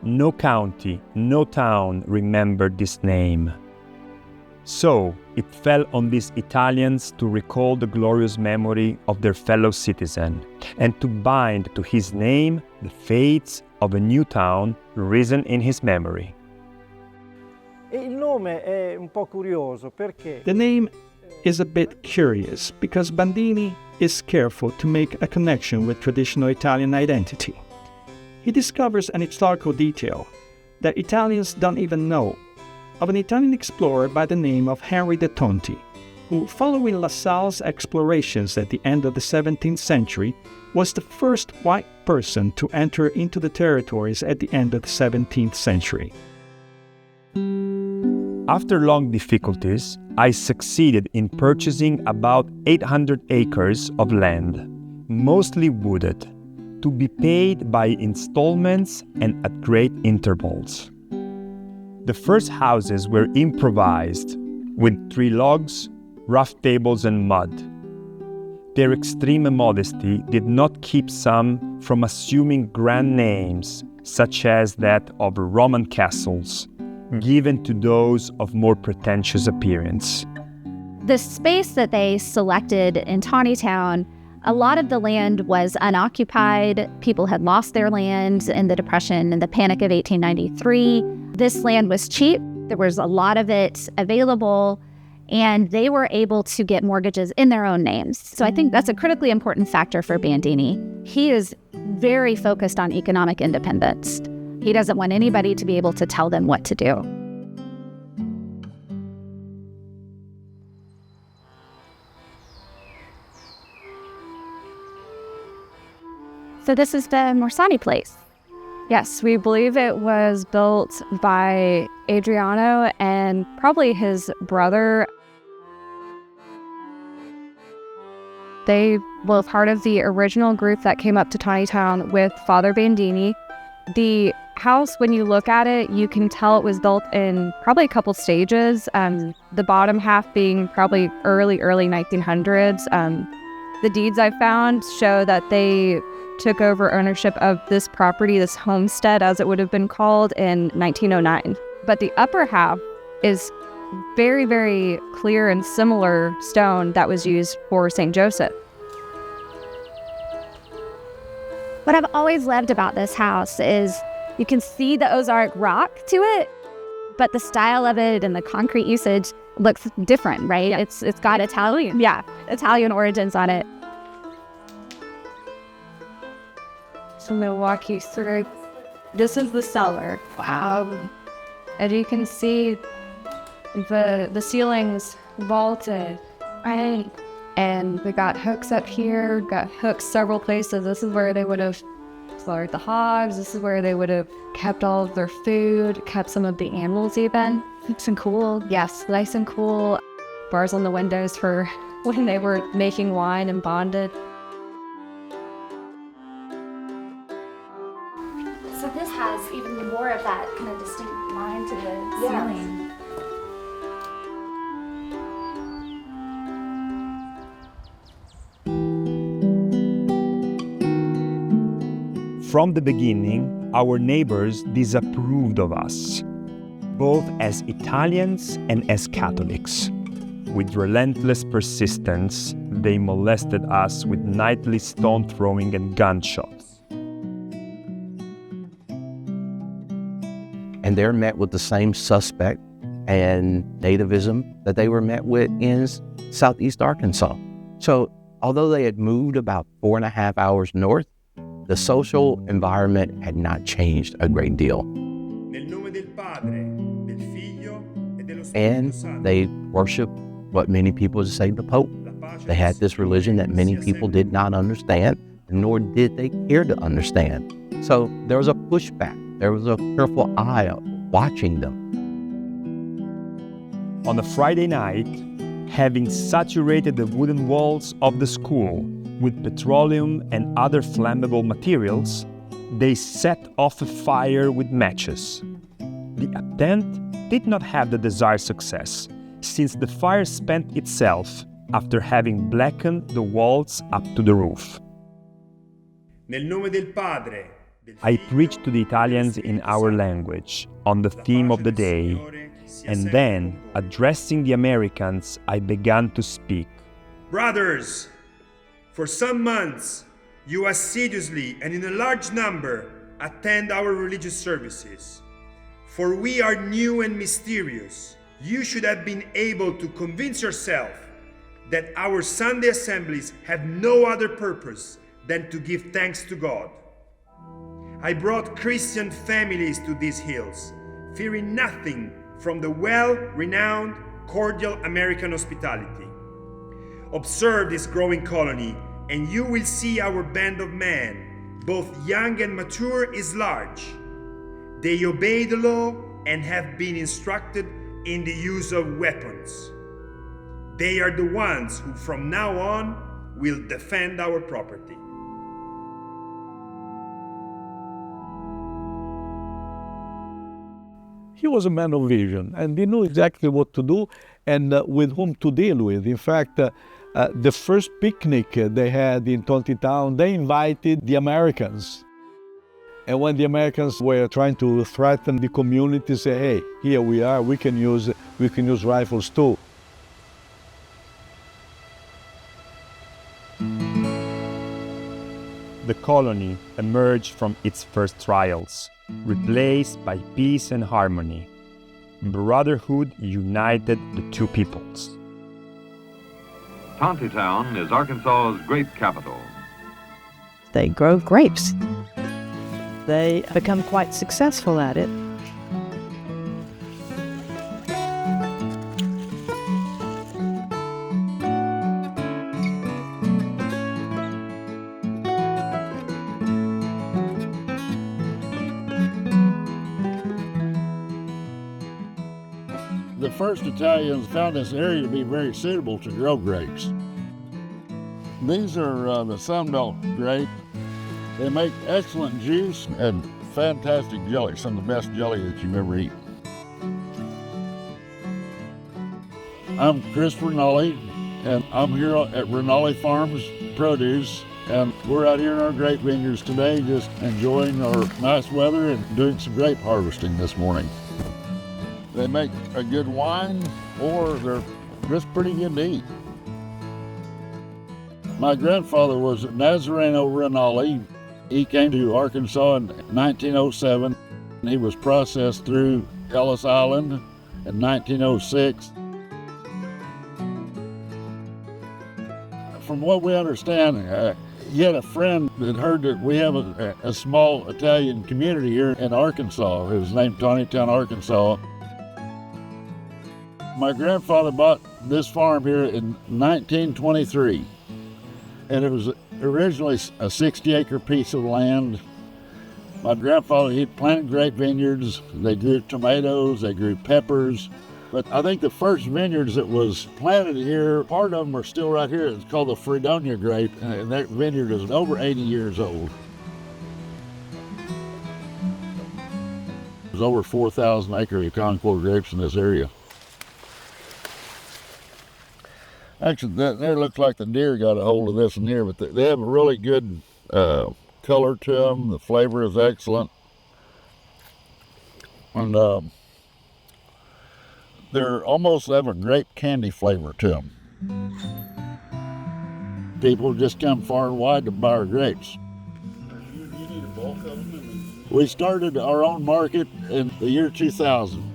No county, no town remembered this name. So, it fell on these Italians to recall the glorious memory of their fellow citizen and to bind to his name the fates of a new town risen in his memory. E il nome è un po' curioso perché The name is a bit curious because Bandini is careful to make a connection with traditional Italian identity. He discovers an historical detail that Italians don't even know of an Italian explorer by the name of Henry de Tonti, who, following La Salle's explorations at the end of the 17th century, was the first white person to enter into the territories at the end of the 17th century. After long difficulties, I succeeded in purchasing about 800 acres of land, mostly wooded, to be paid by installments and at great intervals. The first houses were improvised, with 3 logs, rough tables and mud. Their extreme modesty did not keep some from assuming grand names, such as that of Roman castles, given to those of more pretentious appearance. The space that they selected in Tawny Town, a lot of the land was unoccupied. People had lost their land in the Depression and the Panic of 1893. This land was cheap. There was a lot of it available, and they were able to get mortgages in their own names. So I think that's a critically important factor for Bandini. He is very focused on economic independence. He doesn't want anybody to be able to tell them what to do. So this is the Morsani place. Yes, we believe it was built by Adriano and probably his brother. They were part of the original group that came up to Tawny Town with Father Bandini. The house, when you look at it, you can tell it was built in probably a couple stages. The bottom half being probably early 1900s. The deeds I found show that they took over ownership of this property, this homestead as it would have been called, in 1909. But the upper half is very, very clear and similar stone that was used for St. Joseph. What I've always loved about this house is you can see the Ozark rock to it, but the style of it and the concrete usage looks different, right? Yeah. It's got Italian origins on it. So we'll walk you through. This is the cellar. Wow. As you can see, the ceiling's vaulted, right? And we got hooks up here, got hooks several places. This is where they would have slaughtered the hogs. This is where they would have kept all of their food, kept some of the animals even. Nice and cool. Yes, nice and cool. Bars on the windows for when they were making wine and bonded. So this has even more of that kind of distinct line to the ceiling. From the beginning, our neighbors disapproved of us, both as Italians and as Catholics. With relentless persistence, they molested us with nightly stone throwing and gunshots. And they're met with the same suspect and nativism that they were met with in southeast Arkansas. So although they had moved about 4.5 hours north, the social environment had not changed a great deal. And they worship what many people say the Pope. They had this religion that many people did not understand, nor did they care to understand. So there was a pushback. There was a careful eye watching them. On a Friday night, having saturated the wooden walls of the school with petroleum and other flammable materials, they set off a fire with matches. The attempt did not have the desired success, since the fire spent itself after having blackened the walls up to the roof. I preached to the Italians in our language on the theme of the day, and then, addressing the Americans, I began to speak. Brothers, for some months, you assiduously and in a large number attend our religious services. For we are new and mysterious. You should have been able to convince yourself that our Sunday assemblies have no other purpose than to give thanks to God. I brought Christian families to these hills, fearing nothing from the well-renowned, cordial American hospitality. Observe this growing colony, and you will see our band of men, both young and mature, is large. They obey the law and have been instructed in the use of weapons. They are the ones who from now on will defend our property. He was a man of vision, and he knew exactly what to do and with whom to deal with. In fact, the first picnic they had in Tonti Town, they invited the Americans. And when the Americans were trying to threaten the community, say, hey, here we are, we can use rifles too. The colony emerged from its first trials, replaced by peace and harmony. Brotherhood united the two peoples. Tontitown is Arkansas's grape capital. They grow grapes. They become quite successful at it. The first Italians found this area to be very suitable to grow grapes. These are the Sunbelt grape. They make excellent juice and fantastic jelly, some of the best jelly that you've ever eaten. I'm Chris Rinaldi, and I'm here at Rinaldi Farms Produce, and we're out here in our grape vineyards today just enjoying our nice weather and doing some grape harvesting this morning. They make a good wine, or they're just pretty good to eat. My grandfather was Nazareno Rinaldi. He came to Arkansas in 1907. He was processed through Ellis Island in 1906. From what we understand, he had a friend that heard that we have a small Italian community here in Arkansas. It was named Tontitown, Arkansas. My grandfather bought this farm here in 1923, and it was originally a 60-acre piece of land. My grandfather, he planted grape vineyards. They grew tomatoes, they grew peppers, but I think the first vineyards that was planted here, part of them are still right here. It's called the Fredonia grape, and that vineyard is over 80 years old. There's over 4,000 acres of Concord grapes in this area. Actually, that there looks like the deer got a hold of this in here, but they have a really good color to them. The flavor is excellent. And they're almost have a grape candy flavor to them. People just come far and wide to buy our grapes. You need a bulk of them? We started our own market in the year 2000.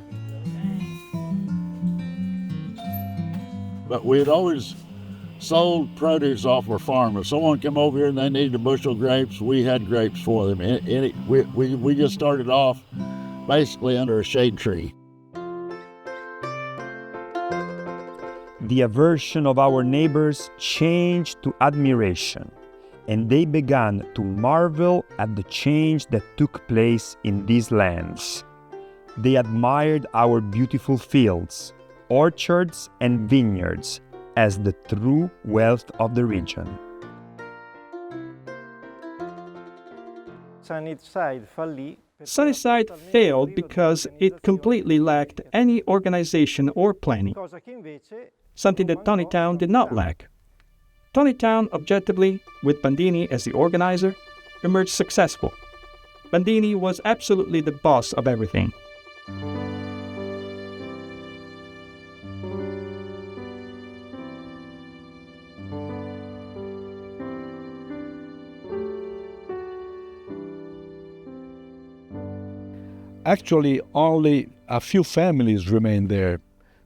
But we had always sold produce off our farm. If someone came over here and they needed a bushel of grapes, we had grapes for them. We just started off basically under a shade tree. the aversion of our neighbors changed to admiration, and they began to marvel at the change that took place in these lands. They admired our beautiful fields, orchards, and vineyards as the true wealth of the region. Sunnyside failed because it completely lacked any organization or planning, something that Tonytown did not lack. Tonytown, objectively, with Bandini as the organizer, emerged successful. Bandini was absolutely the boss of everything. Actually, only a few families remain there,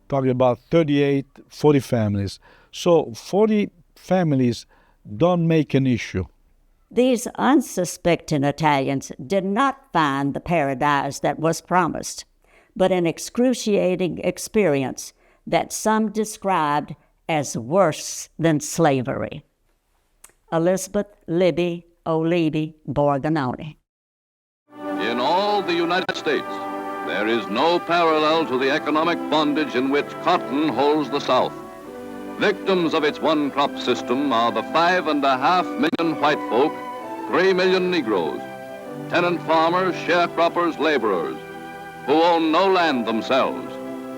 talking about 38, 40 families. So 40 families don't make an issue. These unsuspecting Italians did not find the paradise that was promised, but an excruciating experience that some described as worse than slavery. Elizabeth Libby O'Leary Borgononi. In all the United States, there is no parallel to the economic bondage in which cotton holds the South. Victims of its one-crop system are the 5.5 million white folk, 3 million Negroes, tenant farmers, sharecroppers, laborers, who own no land themselves,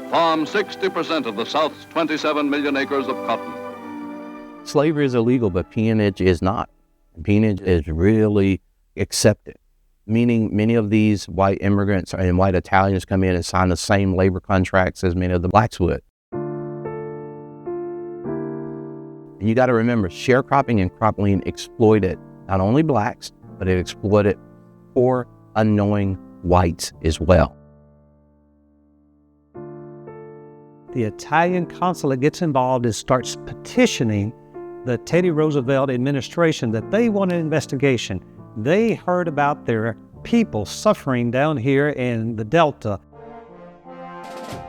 farm 60% of the South's 27 million acres of cotton. Slavery is illegal, but peonage is not. Peonage is really accepted, meaning many of these white immigrants and white Italians come in and sign the same labor contracts as many of the blacks would. And you got to remember, sharecropping and crop lien exploited not only blacks, but it exploited poor, unknowing whites as well. The Italian consulate gets involved and starts petitioning the Teddy Roosevelt administration that they want an investigation. They heard about their people suffering down here in the Delta.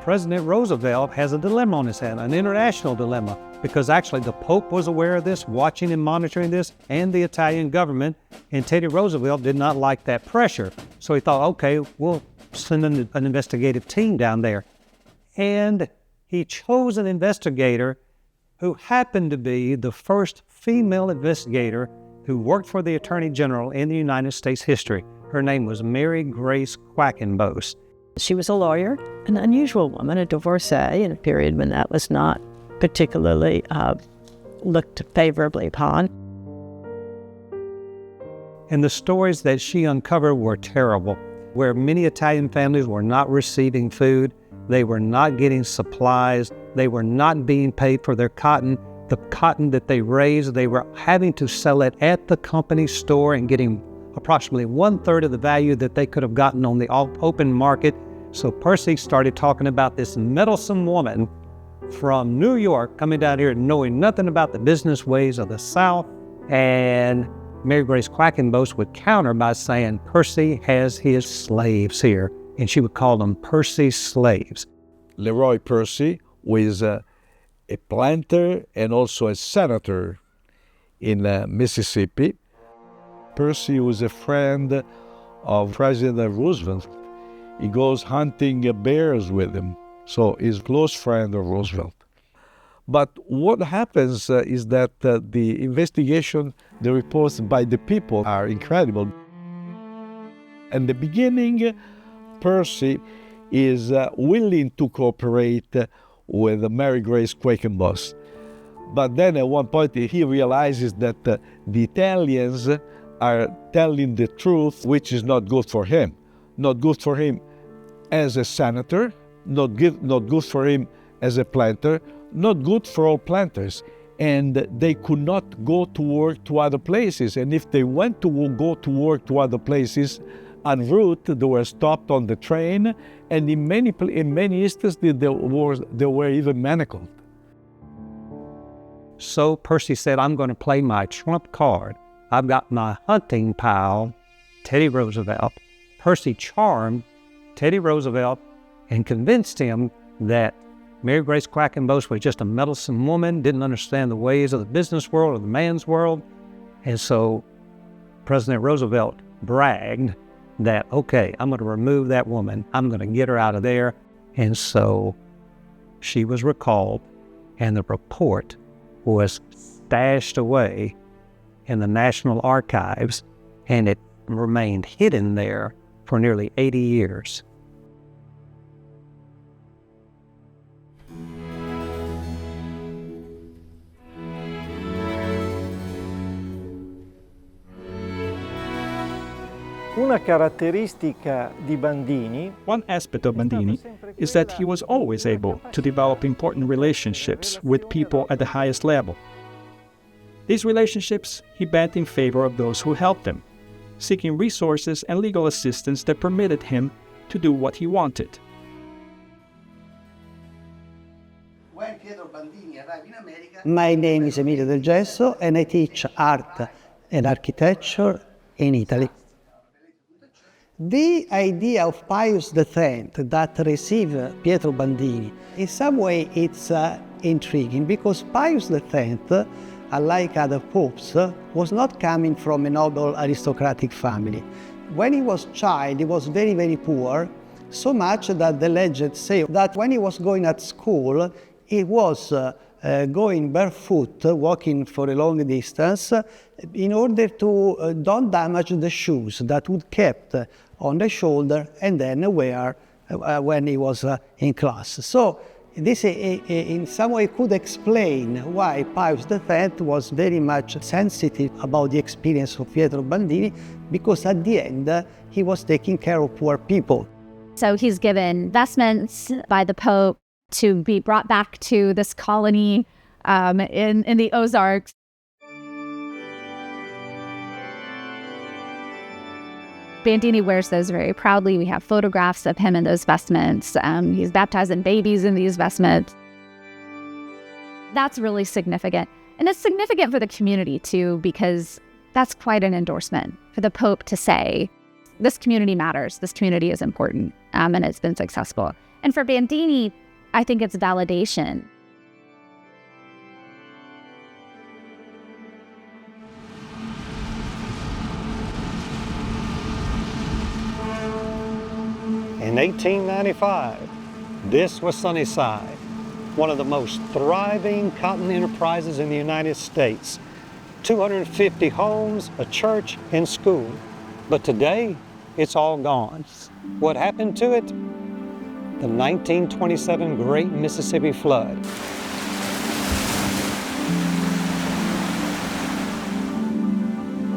President Roosevelt has a dilemma on his hand, an international dilemma, because actually the Pope was aware of this, watching and monitoring this, and the Italian government, and Teddy Roosevelt did not like that pressure. So he thought, okay, we'll send an investigative team down there. And he chose an investigator who happened to be the first female investigator who worked for the Attorney General in the United States history. Her name was Mary Grace Quackenbos. She was a lawyer, an unusual woman, a divorcee in a period when that was not particularly looked favorably upon. And the stories that she uncovered were terrible, where many Italian families were not receiving food, they were not getting supplies, they were not being paid for their cotton. The cotton that they raised, they were having to sell it at the company store and getting approximately 1/3 of the value that they could have gotten on the open market. So Percy started talking about this meddlesome woman from New York coming down here knowing nothing about the business ways of the South. And Mary Grace Quackenbos would counter by saying, Percy has his slaves here. And she would call them Percy's slaves. Leroy Percy was a planter and also a senator in Mississippi. Percy was a friend of President Roosevelt. He goes hunting bears with him, so he's a close friend of Roosevelt. But what happens is that the investigation, the reports by the people are incredible. In the beginning, Percy is willing to cooperate with Mary Grace Quackenbos. But then at one point he realizes that the Italians are telling the truth, which is not good for him. Not good for him as a senator, not good for him as a planter, not good for all planters. And they could not go to work to other places. And if they went to go to work to other places, en route, they were stopped on the train, and in many instances, they were even manacled. So Percy said, I'm going to play my trump card. I've got my hunting pal, Teddy Roosevelt. Percy charmed Teddy Roosevelt and convinced him that Mary Grace Quackenboss was just a meddlesome woman, didn't understand the ways of the business world or the man's world. And so President Roosevelt bragged that, okay, I'm going to remove that woman. I'm going to get her out of there. And so she was recalled, and the report was stashed away in the National Archives, and it remained hidden there for nearly 80 years. Una caratteristica di Bandini. One aspect of Bandini is that he was always able to develop important relationships with people at the highest level. These relationships he bent in favor of those who helped him, seeking resources and legal assistance that permitted him to do what he wanted. My name is Emilio Del Gesso and I teach art and architecture in Italy. The idea of Pius X that received Pietro Bandini, in some way it's intriguing because Pius X, unlike other popes, was not coming from a noble aristocratic family. When he was a child, he was very, very poor, so much that the legends say that when he was going at school, he was going barefoot, walking for a long distance, in order to don't damage the shoes that would kept on the shoulder and then wear when he was in class. So this in some way could explain why Pius X was very much sensitive about the experience of Pietro Bandini, because at the end he was taking care of poor people. So he's given vestments by the Pope to be brought back to this colony in the Ozarks. Bandini wears those very proudly. We have photographs of him in those vestments. He's baptizing babies in these vestments. That's really significant. And it's significant for the community too, because that's quite an endorsement for the Pope to say, this community matters, this community is important, and it's been successful. And for Bandini, I think it's validation. In 1895, this was Sunnyside, one of the most thriving cotton enterprises in the United States. 250 homes, a church, and school. But today, it's all gone. What happened to it? The 1927 Great Mississippi Flood.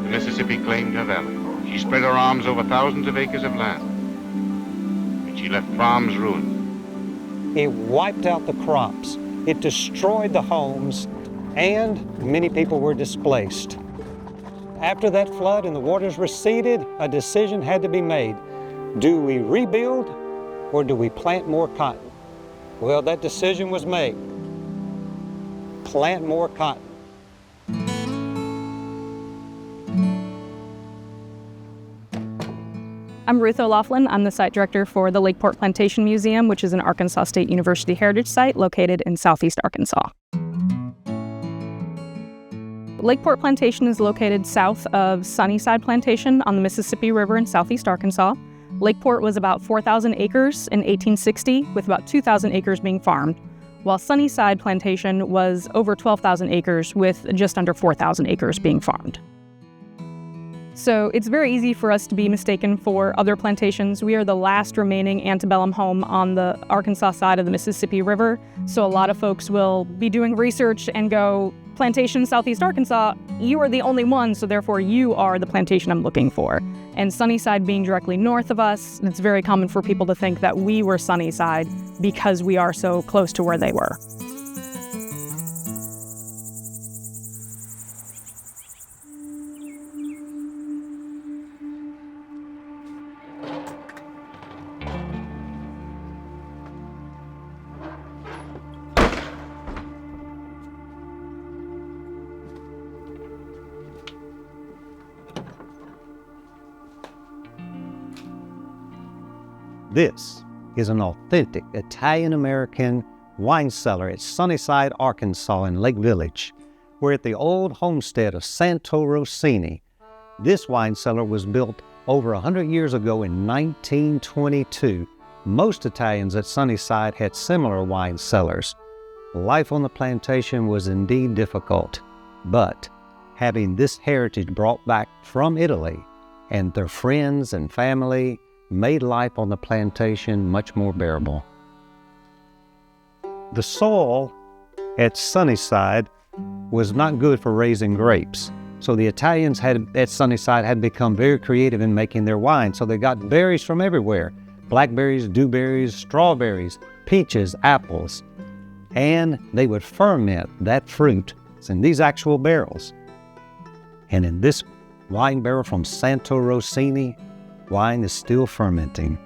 The Mississippi claimed her valley. She spread her arms over thousands of acres of land. She left farms ruined. It wiped out the crops. It destroyed the homes, and many people were displaced. After that flood and the waters receded, a decision had to be made. Do we rebuild or do we plant more cotton? Well, that decision was made. Plant more cotton. I'm Ruth O'Laughlin. I'm the site director for the Lakeport Plantation Museum, which is an Arkansas State University heritage site located in southeast Arkansas. Lakeport Plantation is located south of Sunnyside Plantation on the Mississippi River in southeast Arkansas. Lakeport was about 4,000 acres in 1860, with about 2,000 acres being farmed, while Sunnyside Plantation was over 12,000 acres with just under 4,000 acres being farmed. So it's very easy for us to be mistaken for other plantations. We are the last remaining antebellum home on the Arkansas side of the Mississippi River. So a lot of folks will be doing research and go, plantation southeast Arkansas, you are the only one, so therefore you are the plantation I'm looking for. And Sunnyside being directly north of us, it's very common for people to think that we were Sunnyside because we are so close to where they were. This is an authentic Italian-American wine cellar at Sunnyside, Arkansas in Lake Village. We're at the old homestead of Santo Rossini. This wine cellar was built over 100 years ago in 1922. Most Italians at Sunnyside had similar wine cellars. Life on the plantation was indeed difficult, but having this heritage brought back from Italy and their friends and family made life on the plantation much more bearable. The soil at Sunnyside was not good for raising grapes. So the Italians at Sunnyside had become very creative in making their wine. So they got berries from everywhere: blackberries, dewberries, strawberries, peaches, apples. And they would ferment that fruit in these actual barrels. And in this wine barrel from Santo Rossini, wine is still fermenting.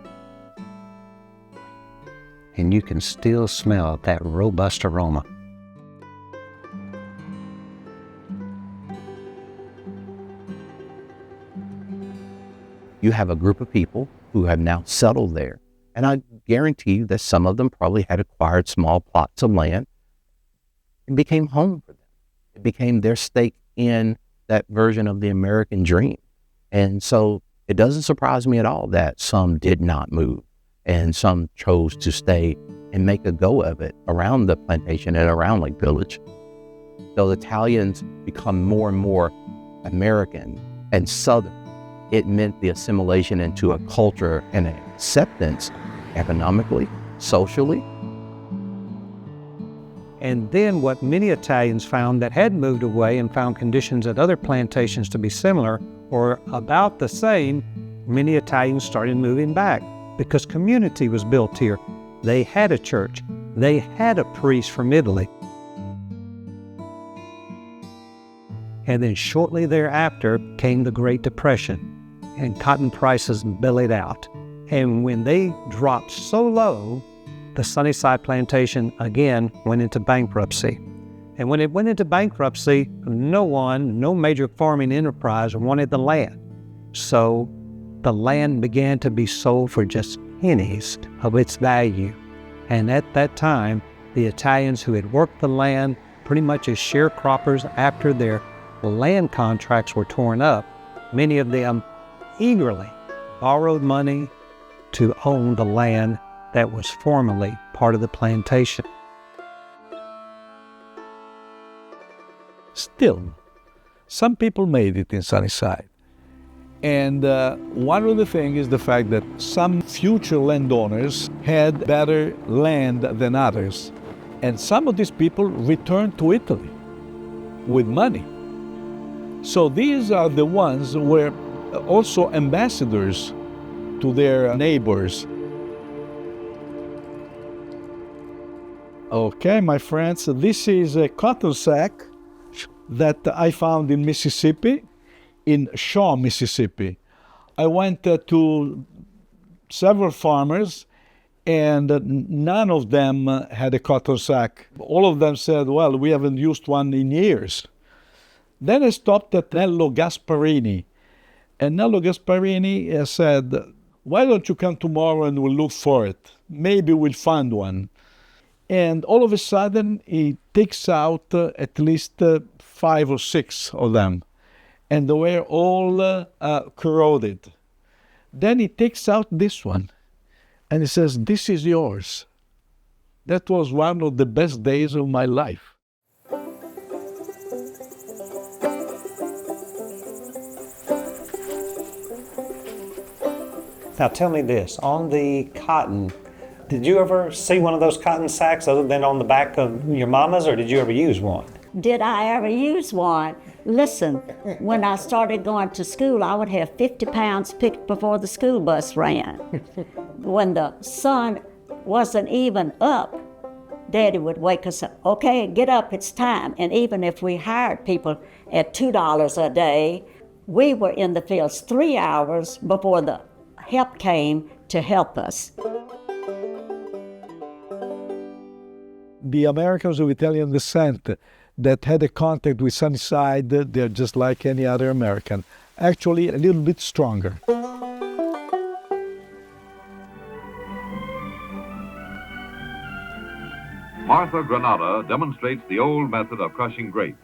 And you can still smell that robust aroma. You have a group of people who have now settled there. And I guarantee you that some of them probably had acquired small plots of land. It became home for them. It became their stake in that version of the American dream. And so it doesn't surprise me at all that some did not move and some chose to stay and make a go of it around the plantation and around Lake Village. Though the Italians become more and more American and Southern, it meant the assimilation into a culture and an acceptance economically, socially. And then what many Italians found that had moved away and found conditions at other plantations to be similar or about the same, many Italians started moving back because community was built here. They had a church. They had a priest from Italy. And then shortly thereafter came the Great Depression, and cotton prices bellied out. And when they dropped so low, the Sunnyside plantation again went into bankruptcy. And when it went into bankruptcy, no major farming enterprise wanted the land. So the land began to be sold for just pennies of its value. And at that time, the Italians who had worked the land pretty much as sharecroppers after their land contracts were torn up, many of them eagerly borrowed money to own the land that was formerly part of the plantation. Still, some people made it in Sunnyside. And one of the things is the fact that some future landowners had better land than others. And some of these people returned to Italy with money. So these are the ones who were also ambassadors to their neighbors. Okay, my friends, this is a cotton sack that I found in Mississippi, in Shaw, Mississippi. I went to several farmers and none of them had a cotton sack. All of them said, well, we haven't used one in years. Then I stopped at Nello Gasparini. And Nello Gasparini said, why don't you come tomorrow and we'll look for it? Maybe we'll find one. And all of a sudden, he takes out at least 5 or 6 of them. And they were all corroded. Then he takes out this one. And he says, this is yours. That was one of the best days of my life. Now tell me this, on the cotton, did you ever see one of those cotton sacks other than on the back of your mama's, or did you ever use one? Did I ever use one? Listen, when I started going to school, I would have 50 pounds picked before the school bus ran. When the sun wasn't even up, Daddy would wake us up. Okay, get up, it's time. And even if we hired people at $2 a day, we were in the fields 3 hours before the help came to help us. The Americans of Italian descent that had a contact with Sunnyside, they're just like any other American, actually a little bit stronger. Martha Granada demonstrates the old method of crushing grapes.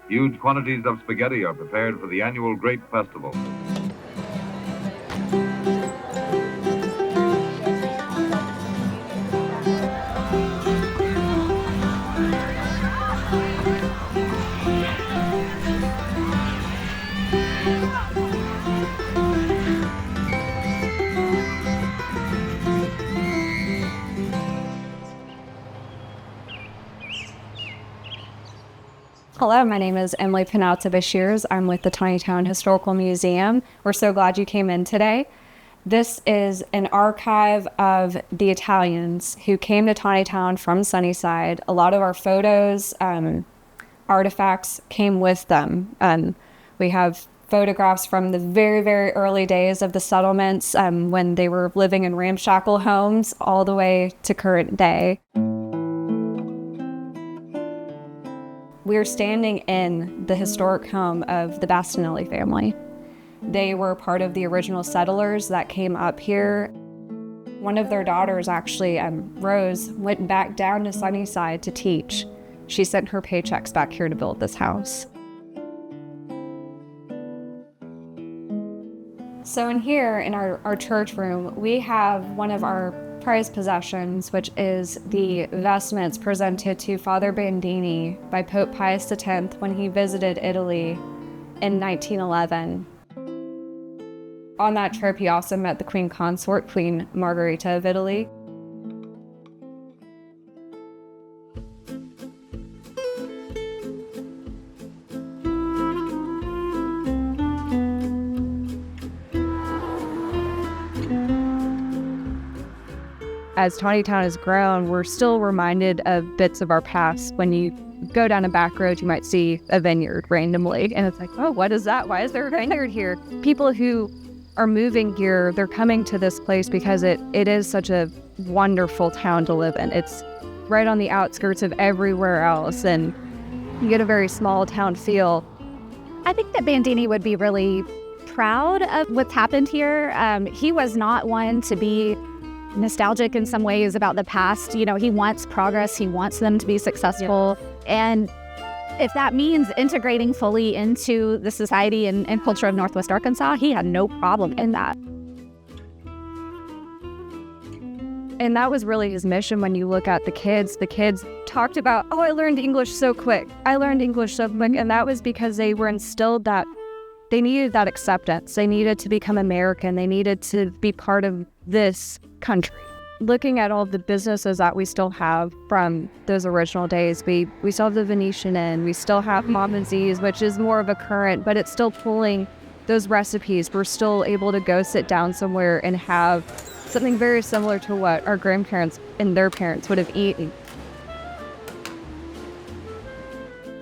Huge quantities of spaghetti are prepared for the annual grape festival. Hello, my name is Emily Penalta Bashirs. I'm with the Tawnytown Historical Museum. We're so glad you came in today. This is an archive of the Italians who came to Tawnytown from Sunnyside. A lot of our photos, artifacts came with them. We have photographs from the very, very early days of the settlements when they were living in ramshackle homes all the way to current day. We're standing in the historic home of the Bastinelli family. They were part of the original settlers that came up here. One of their daughters, actually, Rose, went back down to Sunnyside to teach. She sent her paychecks back here to build this house. So in here, in our church room, we have one of our prized possessions, which is the vestments presented to Father Bandini by Pope Pius X when he visited Italy in 1911. On that trip, he also met the Queen Consort, Queen Margherita of Italy. As Tawnytown has grown, we're still reminded of bits of our past. When you go down a back road, you might see a vineyard randomly, and it's like, oh, what is that? Why is there a vineyard here? People who are moving here, they're coming to this place because it is such a wonderful town to live in. It's right on the outskirts of everywhere else, and you get a very small town feel. I think that Bandini would be really proud of what's happened here. He was not one to be nostalgic in some ways about the past. You know, he wants progress, he wants them to be successful. Yeah. And if that means integrating fully into the society and culture of Northwest Arkansas, he had no problem in that. And that was really his mission. When you look at the kids talked about, oh, I learned English so quick. And that was because they were instilled that they needed that acceptance. They needed to become American. They needed to be part of this country. Looking at all the businesses that we still have from those original days, we still have the Venetian Inn, we still have Mom and Z's, which is more of a current, but it's still pulling those recipes. We're still able to go sit down somewhere and have something very similar to what our grandparents and their parents would have eaten.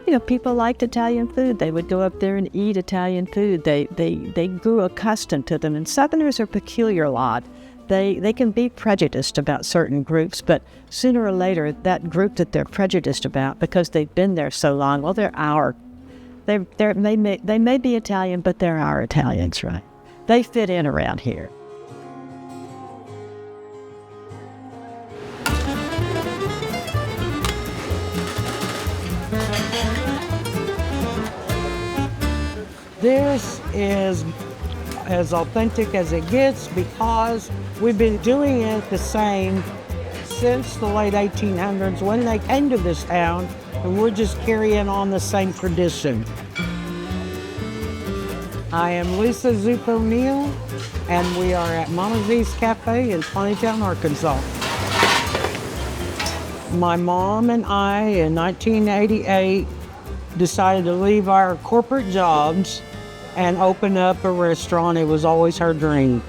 You know, people liked Italian food. They would go up there and eat Italian food. They grew accustomed to them. And Southerners are a peculiar lot. They can be prejudiced about certain groups, but sooner or later, that group that they're prejudiced about, because they've been there so long, well, they may be Italian, but they're our Italians, right? They fit in around here. This is as authentic as it gets because we've been doing it the same since the late 1800s when they came to this town, and we're just carrying on the same tradition. I am Lisa Zook O'Neill, and we are at Mama Z's Cafe in Tawnytown, Arkansas. My mom and I, in 1988, decided to leave our corporate jobs and open up a restaurant. It was always her dream.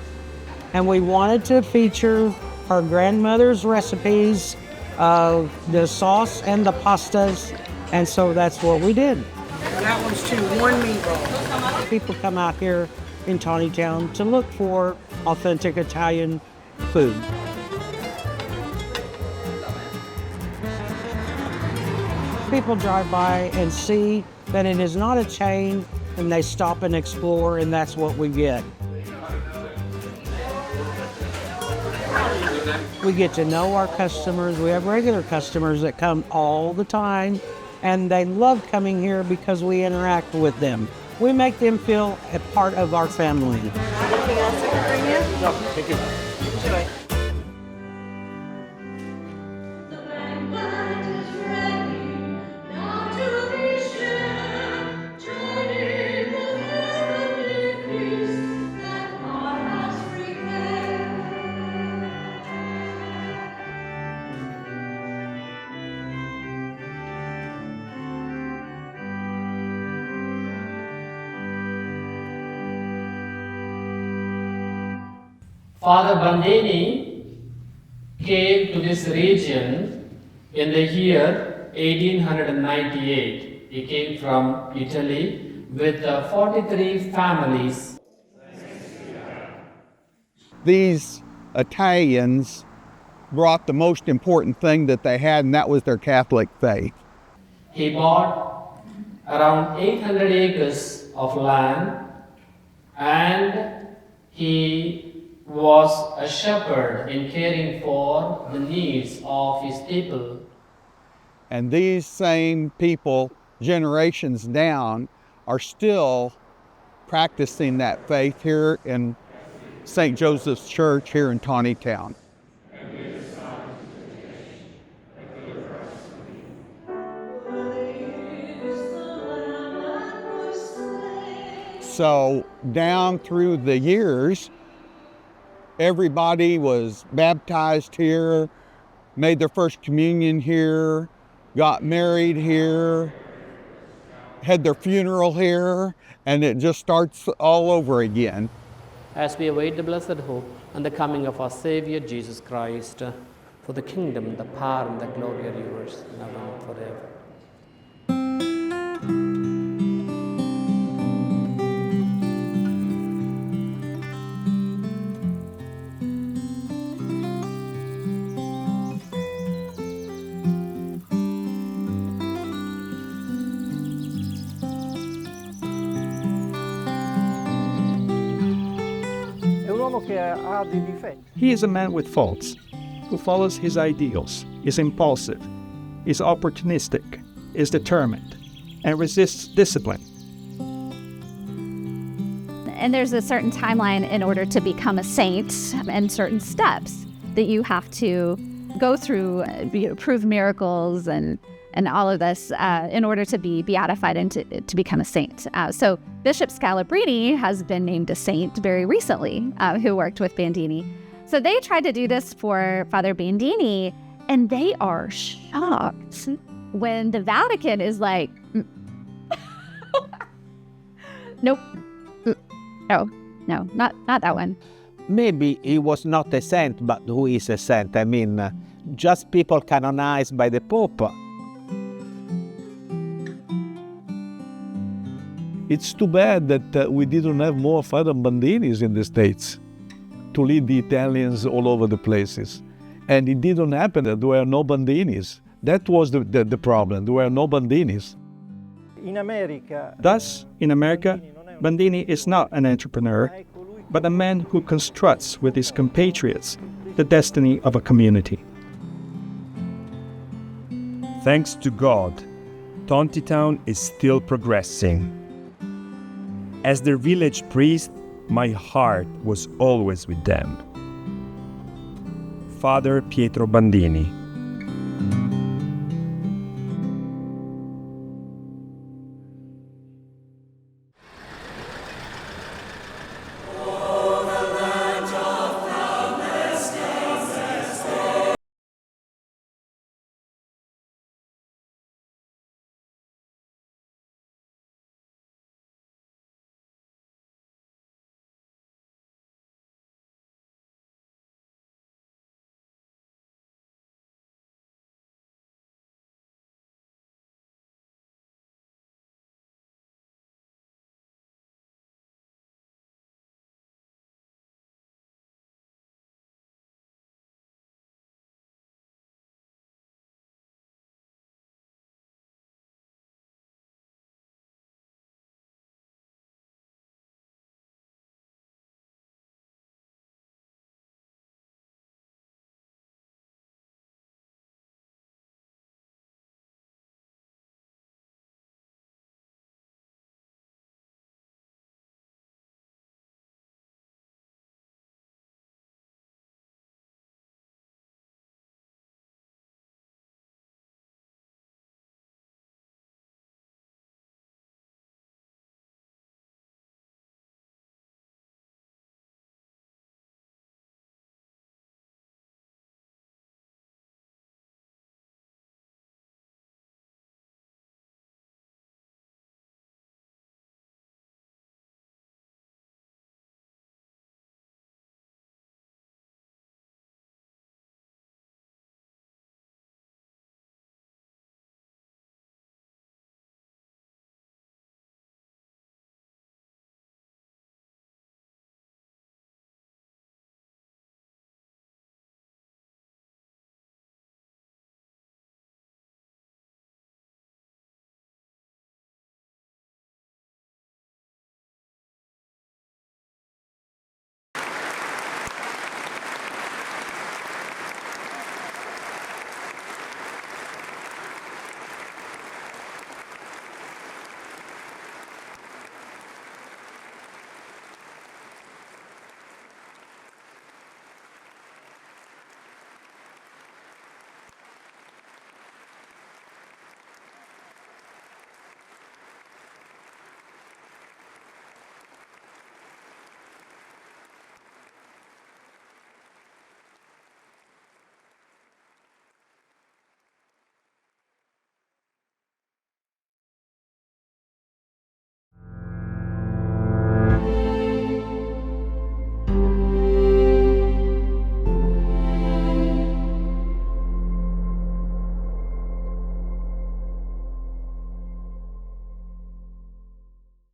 And we wanted to feature her grandmother's recipes of the sauce and the pastas, and so that's what we did. And that one's too, one meatball. People come out here in Tawnytown to look for authentic Italian food. People drive by and see that it is not a chain, and they stop and explore, and that's what we get. We get to know our customers. We have regular customers that come all the time, and they love coming here because we interact with them. We make them feel a part of our family. Anything else I can bring you? No, thank you. Enjoy. Father Bandini came to this region in the year 1898. He came from Italy with 43 families. These Italians brought the most important thing that they had, and that was their Catholic faith. He bought around 800 acres of land, and he was a shepherd in caring for the needs of his people. And these same people, generations down, are still practicing that faith here in St. Joseph's Church here in Taneytown. So down through the years, everybody was baptized here, made their first communion here, got married here, had their funeral here, and it just starts all over again. As we await the blessed hope and the coming of our Savior Jesus Christ, for the kingdom, the power, and the glory are yours, now and forever. He is a man with faults, who follows his ideals, is impulsive, is opportunistic, is determined, and resists discipline. And there's a certain timeline in order to become a saint, and certain steps that you have to go through, prove miracles and all of this in order to be beatified and to become a saint. So Bishop Scalabrini has been named a saint very recently, who worked with Bandini. So they tried to do this for Father Bandini, and they are shocked when the Vatican is like, nope, no, not that one. Maybe he was not a saint, but who is a saint? I mean, just people canonized by the Pope. It's too bad that we didn't have more Father Bandinis in the States to lead the Italians all over the places. And it didn't happen. There were no Bandinis. That was the problem. There were no Bandinis. Thus, in America, Bandini is not an entrepreneur, but a man who constructs with his compatriots the destiny of a community. Thanks to God, Taneytown is still progressing. As their village priest, my heart was always with them. Father Pietro Bandini.